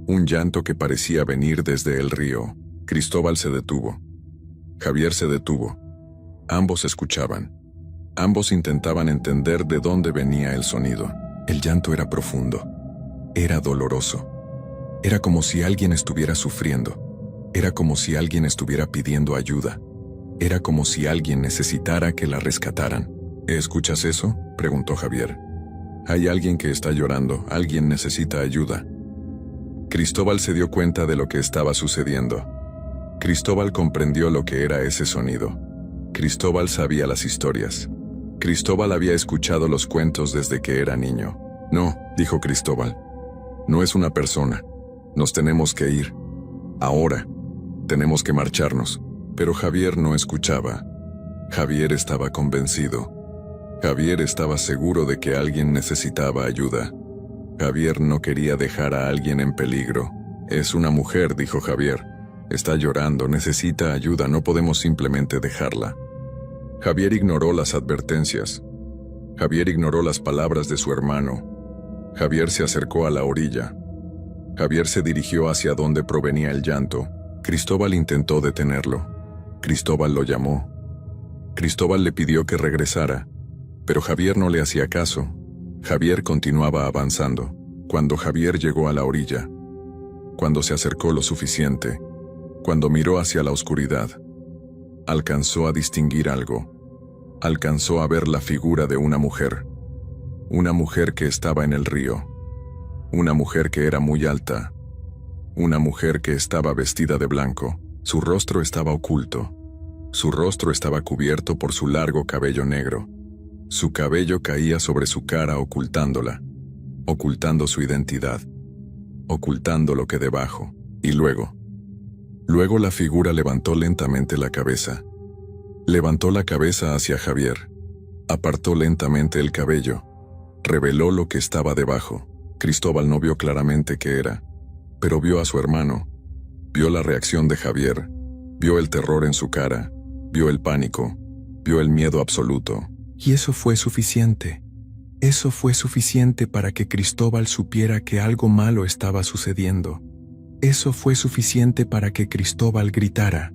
un llanto que parecía venir desde el río. Cristóbal se detuvo. Javier se detuvo. Ambos escuchaban. Ambos intentaban entender de dónde venía el sonido. El llanto era profundo. Era doloroso. Era como si alguien estuviera sufriendo. Era como si alguien estuviera pidiendo ayuda. Era como si alguien necesitara que la rescataran. ¿Escuchas eso?, preguntó Javier. Hay alguien que está llorando. Alguien necesita ayuda. Cristóbal se dio cuenta de lo que estaba sucediendo. Cristóbal comprendió lo que era ese sonido. Cristóbal sabía las historias. Cristóbal había escuchado los cuentos desde que era niño. No, dijo Cristóbal. No es una persona. Nos tenemos que ir. Ahora. Tenemos que marcharnos. Pero Javier no escuchaba. Javier estaba convencido. Javier estaba seguro de que alguien necesitaba ayuda. Javier no quería dejar a alguien en peligro. Es una mujer, dijo Javier. Está llorando, necesita ayuda, no podemos simplemente dejarla. Javier ignoró las advertencias. Javier ignoró las palabras de su hermano. Javier se acercó a la orilla. Javier se dirigió hacia donde provenía el llanto. Cristóbal intentó detenerlo. Cristóbal lo llamó. Cristóbal le pidió que regresara, pero Javier no le hacía caso. Javier continuaba avanzando. Cuando Javier llegó a la orilla, cuando se acercó lo suficiente, cuando miró hacia la oscuridad, alcanzó a distinguir algo. Alcanzó a ver la figura de una mujer. Una mujer que estaba en el río. Una mujer que era muy alta. Una mujer que estaba vestida de blanco. Su rostro estaba oculto. Su rostro estaba cubierto por su largo cabello negro. Su cabello caía sobre su cara ocultándola, ocultando su identidad, ocultando lo que debajo. Y luego la figura levantó lentamente la cabeza. Levantó la cabeza hacia Javier. Apartó lentamente el cabello. Reveló lo que estaba debajo. Cristóbal no vio claramente qué era, pero vio a su hermano. Vio la reacción de Javier. Vio el terror en su cara. Vio el pánico. Vio el miedo absoluto. Y eso fue suficiente. Eso fue suficiente para que Cristóbal supiera que algo malo estaba sucediendo. Eso fue suficiente para que Cristóbal gritara.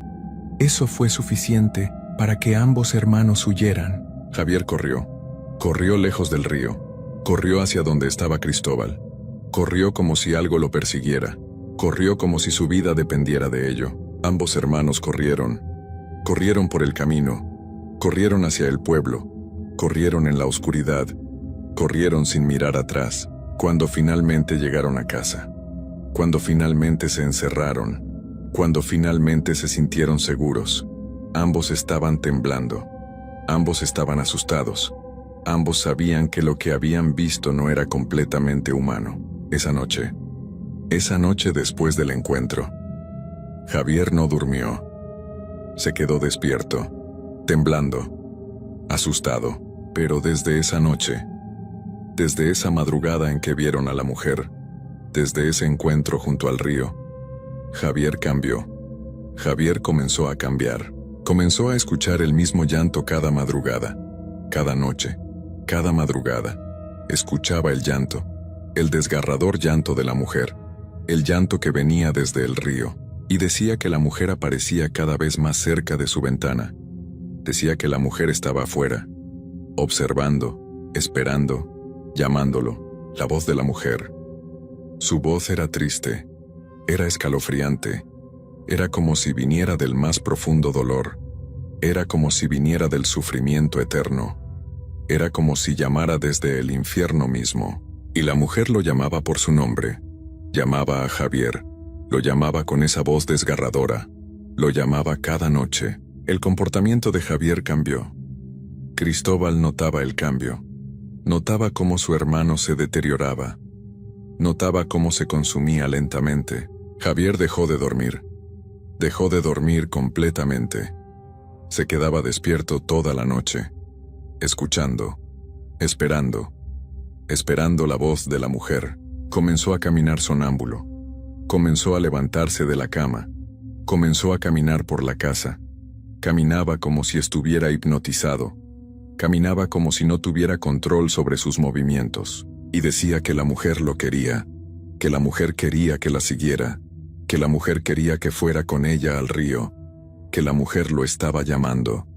Eso fue suficiente para que ambos hermanos huyeran. Javier corrió. Corrió lejos del río. Corrió hacia donde estaba Cristóbal. Corrió como si algo lo persiguiera. Corrió como si su vida dependiera de ello. Ambos hermanos corrieron. Corrieron por el camino. Corrieron hacia el pueblo. Corrieron en la oscuridad. Corrieron sin mirar atrás. Cuando finalmente llegaron a casa. Cuando finalmente se encerraron. Cuando finalmente se sintieron seguros. Ambos estaban temblando. Ambos estaban asustados. Ambos sabían que lo que habían visto no era completamente humano. Esa noche después del encuentro, Javier no durmió. Se quedó despierto, temblando, asustado. Pero desde esa noche, desde esa madrugada en que vieron a la mujer, desde ese encuentro junto al río, Javier cambió. Javier comenzó a cambiar. Comenzó a escuchar el mismo llanto cada madrugada, cada noche, cada madrugada. Escuchaba el llanto, el desgarrador llanto de la mujer, el llanto que venía desde el río, y decía que la mujer aparecía cada vez más cerca de su ventana. Decía que la mujer estaba afuera, observando, esperando, llamándolo. La voz de la mujer. Su voz era triste, era escalofriante, era como si viniera del más profundo dolor, era como si viniera del sufrimiento eterno, era como si llamara desde el infierno mismo. Y la mujer lo llamaba por su nombre, llamaba a Javier, lo llamaba con esa voz desgarradora, lo llamaba cada noche. El comportamiento de Javier cambió. Cristóbal notaba el cambio, notaba cómo su hermano se deterioraba, notaba cómo se consumía lentamente. Javier dejó de dormir completamente. Se quedaba despierto toda la noche, escuchando, esperando la voz de la mujer. Comenzó a caminar sonámbulo, comenzó a levantarse de la cama, comenzó a caminar por la casa. Caminaba como si estuviera hipnotizado, caminaba como si no tuviera control sobre sus movimientos, y decía que la mujer lo quería, que la mujer quería que la siguiera, que la mujer quería que fuera con ella al río, que la mujer lo estaba llamando,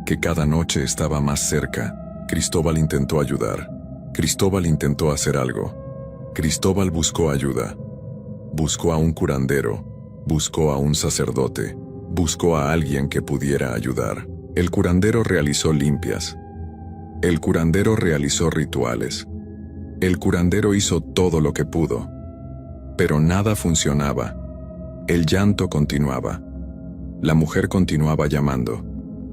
que cada noche estaba más cerca. Cristóbal intentó ayudar, Cristóbal intentó hacer algo, Cristóbal buscó ayuda, buscó a un curandero, buscó a un sacerdote, buscó a alguien que pudiera ayudar. El curandero realizó limpias, el curandero realizó rituales, el curandero hizo todo lo que pudo, pero nada funcionaba. El llanto continuaba. La mujer continuaba llamando.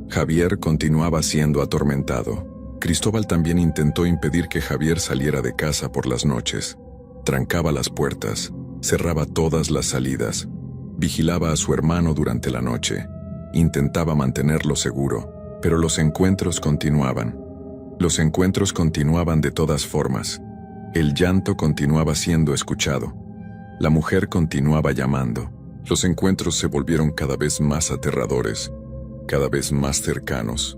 Javier continuaba siendo atormentado. Cristóbal también intentó impedir que Javier saliera de casa por las noches. Trancaba las puertas, cerraba todas las salidas, vigilaba a su hermano durante la noche, intentaba mantenerlo seguro, pero los encuentros continuaban. Los encuentros continuaban de todas formas. El llanto continuaba siendo escuchado. La mujer continuaba llamando. Los encuentros se volvieron cada vez más aterradores, cada vez más cercanos,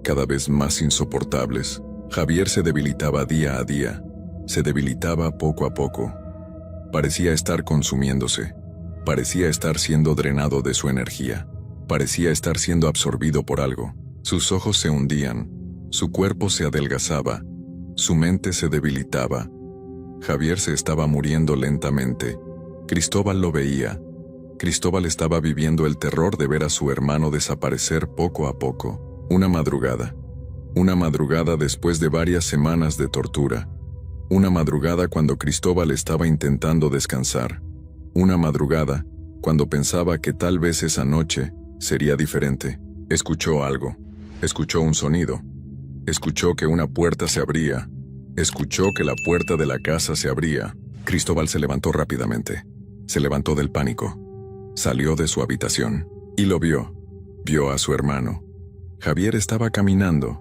cada vez más insoportables. Javier se debilitaba día a día, se debilitaba poco a poco. Parecía estar consumiéndose, parecía estar siendo drenado de su energía, parecía estar siendo absorbido por algo. Sus ojos se hundían, su cuerpo se adelgazaba, su mente se debilitaba. Javier se estaba muriendo lentamente. Cristóbal lo veía. Cristóbal estaba viviendo el terror de ver a su hermano desaparecer poco a poco. Una madrugada, Una madrugada después de varias semanas de tortura. Una madrugada cuando Cristóbal estaba intentando descansar. Una madrugada cuando pensaba que tal vez esa noche sería diferente. Escuchó algo. Escuchó un sonido. Escuchó que una puerta se abría. Escuchó que la puerta de la casa se abría. Cristóbal se levantó rápidamente. Se levantó del pánico. Salió de su habitación y lo vio. Vio a su hermano. Javier estaba caminando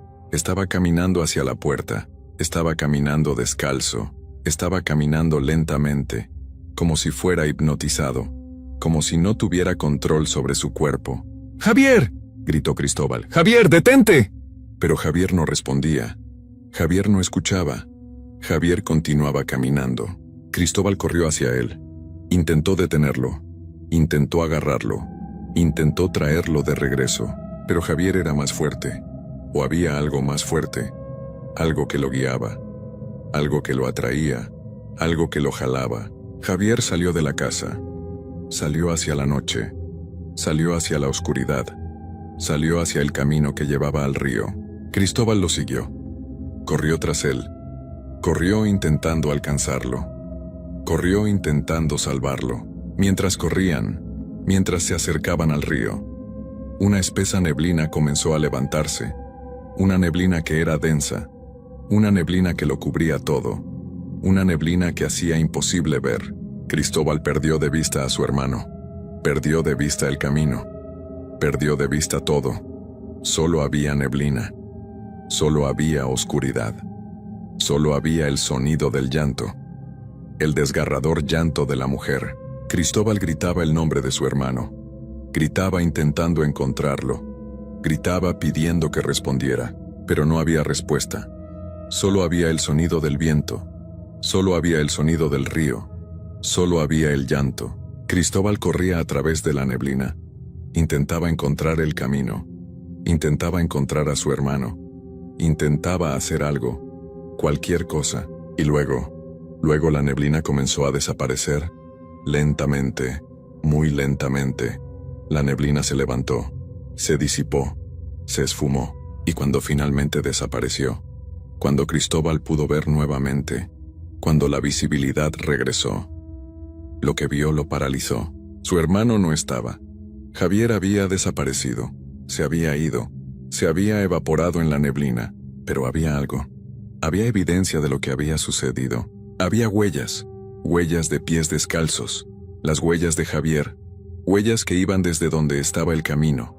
hacia la puerta. Estaba caminando descalzo. Estaba caminando lentamente, como si fuera hipnotizado, como si no tuviera control sobre su cuerpo. ¡Javier!, gritó Cristóbal. ¡Javier, detente! Pero Javier no respondía. Javier no escuchaba. Javier continuaba caminando. Cristóbal corrió hacia él. Intentó detenerlo. Intentó agarrarlo. Intentó traerlo de regreso. Pero Javier era más fuerte. O había algo más fuerte. Algo que lo guiaba. Algo que lo atraía. Algo que lo jalaba. Javier salió de la casa. Salió hacia la noche. Salió hacia la oscuridad. Salió hacia el camino que llevaba al río. Cristóbal lo siguió. Corrió tras él. Corrió intentando alcanzarlo. Corrió intentando salvarlo. Mientras corrían, mientras se acercaban al río, una espesa neblina comenzó a levantarse. Una neblina que era densa. Una neblina que lo cubría todo. Una neblina que hacía imposible ver. Cristóbal perdió de vista a su hermano. Perdió de vista el camino. Perdió de vista todo. Solo había neblina. Solo había oscuridad. Solo había el sonido del llanto. El desgarrador llanto de la mujer. Cristóbal gritaba el nombre de su hermano. Gritaba intentando encontrarlo. Gritaba pidiendo que respondiera, pero no había respuesta. Solo había el sonido del viento. Solo había el sonido del río. Solo había el llanto. Cristóbal corría a través de la neblina. Intentaba encontrar el camino. Intentaba encontrar a su hermano. Intentaba hacer algo, cualquier cosa, y luego la neblina comenzó a desaparecer. Lentamente, muy lentamente, la neblina se levantó, se disipó, se esfumó, y cuando finalmente desapareció, cuando Cristóbal pudo ver nuevamente, cuando la visibilidad regresó, lo que vio lo paralizó. Su hermano no estaba. Javier había desaparecido, se había ido, se había evaporado en la neblina, pero había algo. Había evidencia de lo que había sucedido. Había huellas, huellas de pies descalzos, las huellas de Javier, huellas que iban desde donde estaba el camino,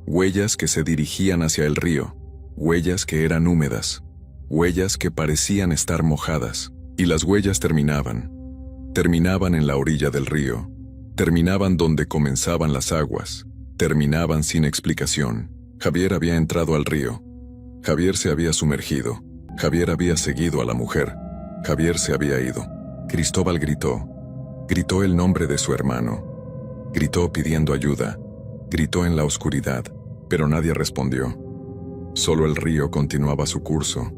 huellas que se dirigían hacia el río, huellas que eran húmedas, huellas que parecían estar mojadas, y las huellas terminaban en la orilla del río, terminaban donde comenzaban las aguas, terminaban sin explicación. Javier había entrado al río, Javier se había sumergido, Javier había seguido a la mujer, Javier se había ido. Cristóbal gritó el nombre de su hermano, gritó pidiendo ayuda, gritó en la oscuridad, pero nadie respondió. Solo el río continuaba su curso,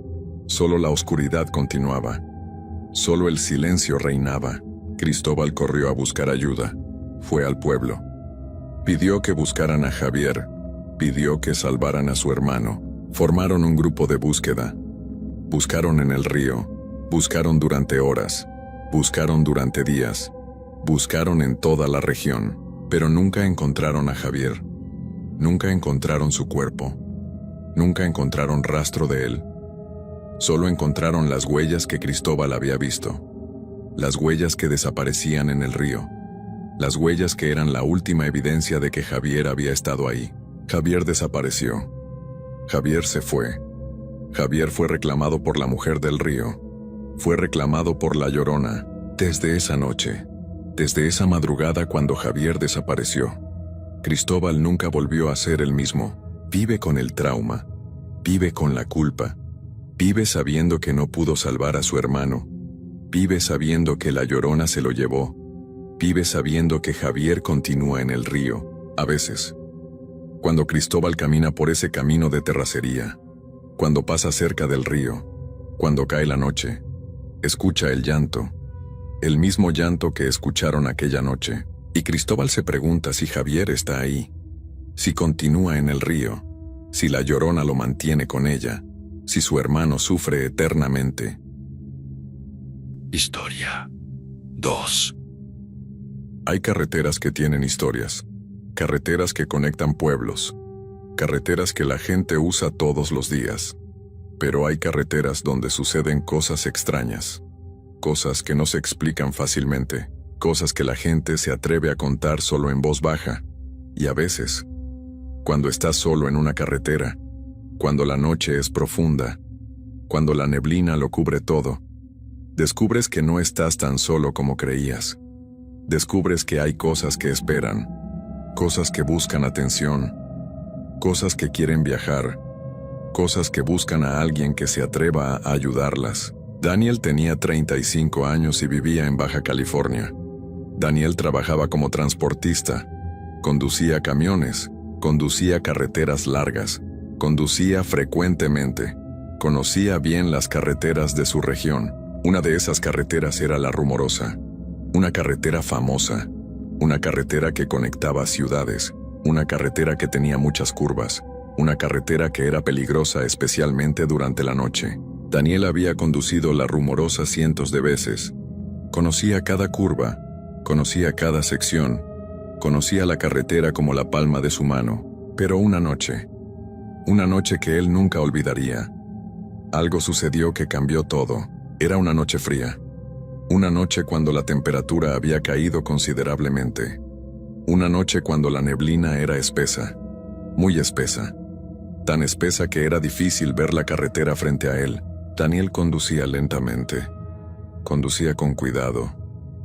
solo la oscuridad continuaba, solo el silencio reinaba. Cristóbal corrió a buscar ayuda, fue al pueblo. Pidió que buscaran a Javier, pidió que salvaran a su hermano. Formaron un grupo de búsqueda. Buscaron en el río, buscaron durante horas, buscaron durante días, buscaron en toda la región, pero nunca encontraron a Javier. Nunca encontraron su cuerpo. Nunca encontraron rastro de él. Solo encontraron las huellas que Cristóbal había visto. Las huellas que desaparecían en el río. Las huellas que eran la última evidencia de que Javier había estado ahí. Javier desapareció. Javier se fue. Javier fue reclamado por la mujer del río. Fue reclamado por la Llorona. Desde esa noche, desde esa madrugada cuando Javier desapareció, Cristóbal nunca volvió a ser el mismo. Vive con el trauma. Vive con la culpa. Vive sabiendo que no pudo salvar a su hermano. Vive sabiendo que la Llorona se lo llevó. Vive sabiendo que Javier continúa en el río. A veces, cuando Cristóbal camina por ese camino de terracería, cuando pasa cerca del río, cuando cae la noche, escucha el llanto, el mismo llanto que escucharon aquella noche, y Cristóbal se pregunta si Javier está ahí, si continúa en el río, si la Llorona lo mantiene con ella, si su hermano sufre eternamente? Historia 2. Hay carreteras que tienen historias, carreteras que conectan pueblos, carreteras que la gente usa todos los días. Pero hay carreteras donde suceden cosas extrañas, cosas que no se explican fácilmente, cosas que la gente se atreve a contar solo en voz baja. Y a veces, cuando estás solo en una carretera, cuando la noche es profunda, cuando la neblina lo cubre todo, descubres que no estás tan solo como creías. Descubres que hay cosas que esperan, cosas que buscan atención, cosas que quieren viajar, cosas que buscan a alguien que se atreva a ayudarlas. Daniel tenía 35 años y vivía en Baja California. Daniel trabajaba como transportista, conducía camiones, conducía carreteras largas, conducía frecuentemente, conocía bien las carreteras de su región. Una de esas carreteras era la Rumorosa, una carretera famosa, una carretera que conectaba ciudades, una carretera que tenía muchas curvas, una carretera que era peligrosa especialmente durante la noche. Daniel había conducido la Rumorosa cientos de veces. Conocía cada curva, conocía cada sección, conocía la carretera como la palma de su mano. Pero una noche que él nunca olvidaría, algo sucedió que cambió todo. Era una noche fría. Una noche cuando la temperatura había caído considerablemente. Una noche cuando la neblina era espesa, muy espesa. Tan espesa que era difícil ver la carretera frente a él. Daniel conducía lentamente. Conducía con cuidado.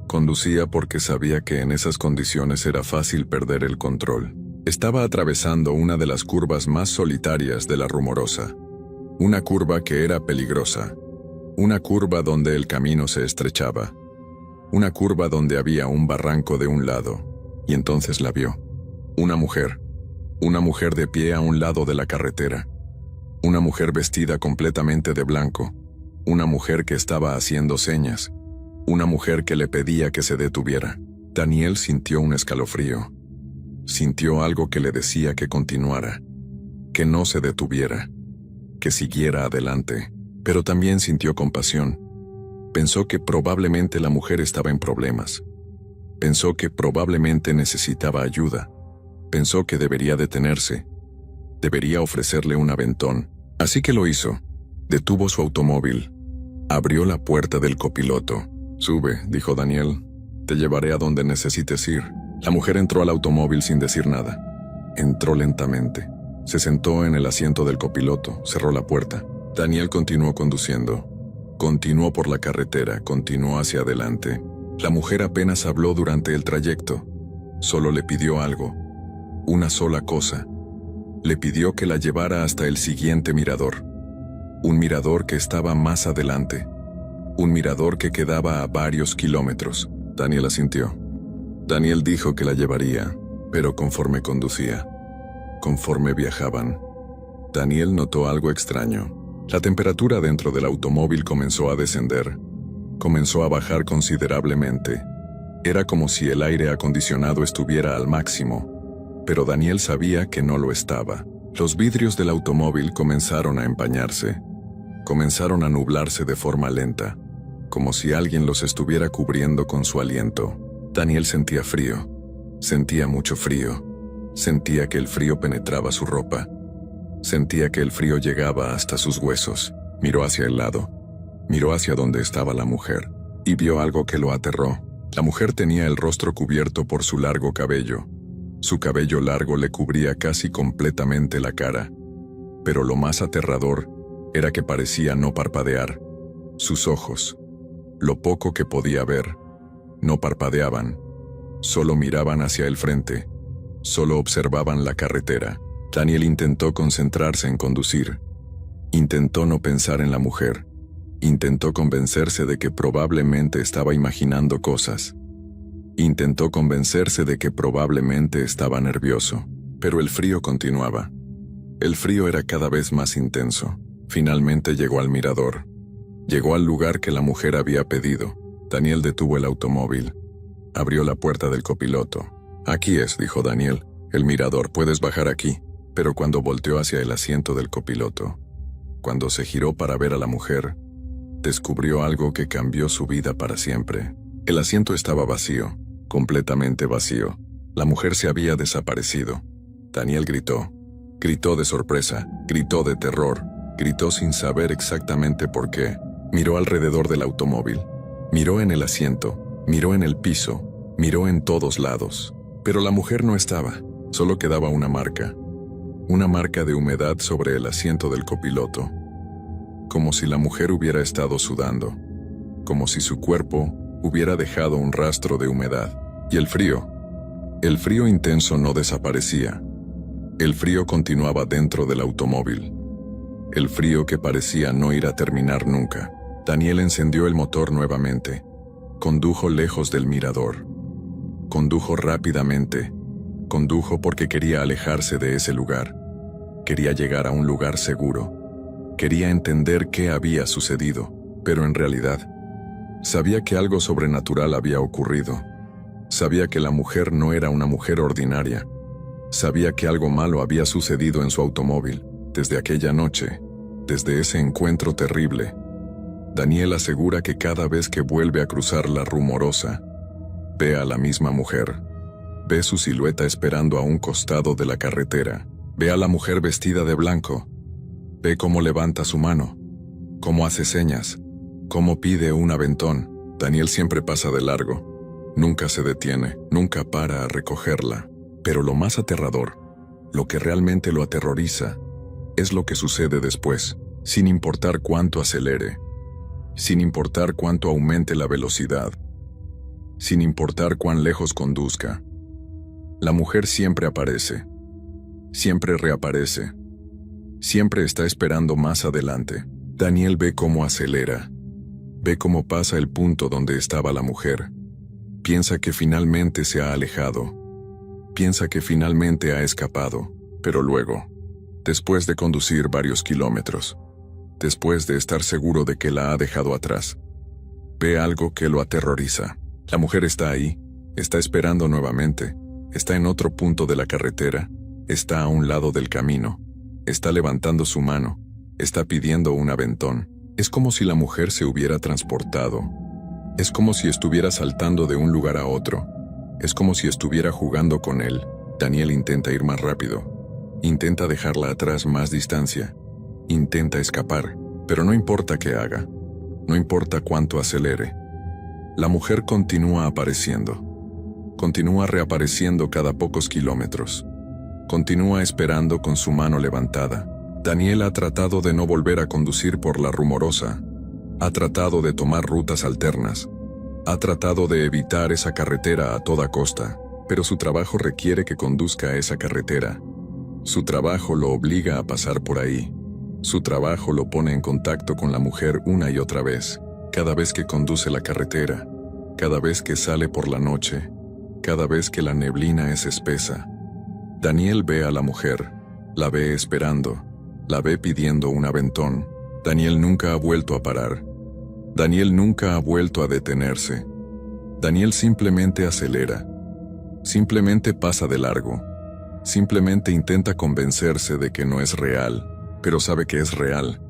Conducía porque sabía que en esas condiciones era fácil perder el control. Estaba atravesando una de las curvas más solitarias de la Rumorosa. Una curva que era peligrosa. Una curva donde el camino se estrechaba. Una curva donde había un barranco de un lado. Y entonces la vio. Una mujer. Una mujer de pie a un lado de la carretera. Una mujer vestida completamente de blanco. Una mujer que estaba haciendo señas. Una mujer que le pedía que se detuviera. Daniel sintió un escalofrío. Sintió algo que le decía que continuara, que no se detuviera, que siguiera adelante. Pero también sintió compasión. Pensó que probablemente la mujer estaba en problemas. Pensó que probablemente necesitaba ayuda. Pensó que debería detenerse. Debería ofrecerle un aventón. Así que lo hizo. Detuvo su automóvil. Abrió la puerta del copiloto. «Sube», dijo Daniel. «Te llevaré a donde necesites ir». La mujer entró al automóvil sin decir nada. Entró lentamente. Se sentó en el asiento del copiloto. Cerró la puerta. Daniel continuó conduciendo. Continuó por la carretera. Continuó hacia adelante. La mujer apenas habló durante el trayecto. Solo le pidió algo. Una sola cosa. Le pidió que la llevara hasta el siguiente mirador. Un mirador que estaba más adelante. Un mirador que quedaba a varios kilómetros. Daniel asintió. Daniel dijo que la llevaría, pero conforme conducía, conforme viajaban, Daniel notó algo extraño. La temperatura dentro del automóvil comenzó a descender. Comenzó a bajar considerablemente. Era como si el aire acondicionado estuviera al máximo, pero Daniel sabía que no lo estaba. Los vidrios del automóvil comenzaron a empañarse. Comenzaron a nublarse de forma lenta, como si alguien los estuviera cubriendo con su aliento. Daniel sentía frío. Sentía mucho frío. Sentía que el frío penetraba su ropa. Sentía que el frío llegaba hasta sus huesos. Miró hacia el lado. Miró hacia donde estaba la mujer. Y vio algo que lo aterró. La mujer tenía el rostro cubierto por su largo cabello. Su cabello largo le cubría casi completamente la cara. Pero lo más aterrador era que parecía no parpadear. Sus ojos, lo poco que podía ver, no parpadeaban. Solo miraban hacia el frente. Solo observaban la carretera. Daniel intentó concentrarse en conducir. Intentó no pensar en la mujer. Intentó convencerse de que probablemente estaba imaginando cosas. Intentó convencerse de que probablemente estaba nervioso. Pero el frío continuaba. El frío era cada vez más intenso. Finalmente llegó al mirador. Llegó al lugar que la mujer había pedido. Daniel detuvo el automóvil. Abrió la puerta del copiloto. «Aquí es», dijo Daniel. «El mirador, puedes bajar aquí». Pero cuando volteó hacia el asiento del copiloto, Cuando se giró para ver a la mujer, descubrió algo que cambió su vida para siempre. El asiento estaba vacío, completamente vacío. La mujer se había desaparecido. Daniel gritó. Gritó de sorpresa, gritó de terror, gritó sin saber exactamente por qué. Miró alrededor del automóvil, miró en el asiento, miró en el piso, miró en todos lados. Pero la mujer no estaba, solo quedaba una marca de humedad sobre el asiento del copiloto. Como si la mujer hubiera estado sudando, como si su cuerpo hubiera dejado un rastro de humedad. Y el frío intenso no desaparecía. El frío continuaba dentro del automóvil. El frío que parecía no ir a terminar nunca. Daniel encendió el motor nuevamente. Condujo lejos del mirador. Condujo rápidamente. Condujo porque quería alejarse de ese lugar. Quería llegar a un lugar seguro. Quería entender qué había sucedido, pero en realidad, sabía que algo sobrenatural había ocurrido. Sabía que la mujer no era una mujer ordinaria. Sabía que algo malo había sucedido en su automóvil, desde aquella noche, desde ese encuentro terrible. Daniel asegura que cada vez que vuelve a cruzar la Rumorosa, ve a la misma mujer. Ve su silueta esperando a un costado de la carretera. Ve a la mujer vestida de blanco. Ve cómo levanta su mano, cómo hace señas, cómo pide un aventón. Daniel siempre pasa de largo. Nunca se detiene, nunca para a recogerla. Pero lo más aterrador, lo que realmente lo aterroriza, es lo que sucede después, sin importar cuánto acelere, sin importar cuánto aumente la velocidad, sin importar cuán lejos conduzca. La mujer siempre aparece, siempre reaparece, siempre está esperando más adelante. Daniel ve cómo acelera, ve cómo pasa el punto donde estaba la mujer. Piensa que finalmente se ha alejado. Piensa que finalmente ha escapado, pero luego, después de conducir varios kilómetros, después de estar seguro de que la ha dejado atrás, ve algo que lo aterroriza. La mujer está ahí, está esperando nuevamente, está en otro punto de la carretera, está a un lado del camino, está levantando su mano, está pidiendo un aventón. Es como si la mujer se hubiera transportado. Es como si estuviera saltando de un lugar a otro. Es como si estuviera jugando con él. Daniel intenta ir más rápido. Intenta dejarla atrás más distancia. Intenta escapar, pero no importa qué haga. No importa cuánto acelere. La mujer continúa apareciendo. Continúa reapareciendo cada pocos kilómetros. Continúa esperando con su mano levantada. Daniel ha tratado de no volver a conducir por la Rumorosa. Ha tratado de tomar rutas alternas. Ha tratado de evitar esa carretera a toda costa, pero su trabajo requiere que conduzca esa carretera. Su trabajo lo obliga a pasar por ahí. Su trabajo lo pone en contacto con la mujer una y otra vez, cada vez que conduce la carretera, cada vez que sale por la noche, cada vez que la neblina es espesa. Daniel ve a la mujer, la ve esperando, la ve pidiendo un aventón. Daniel nunca ha vuelto a parar. Daniel nunca ha vuelto a detenerse. Daniel simplemente acelera. Simplemente pasa de largo. Simplemente intenta convencerse de que no es real, pero sabe que es real.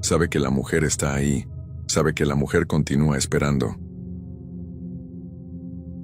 Sabe que la mujer está ahí. Sabe que la mujer continúa esperando.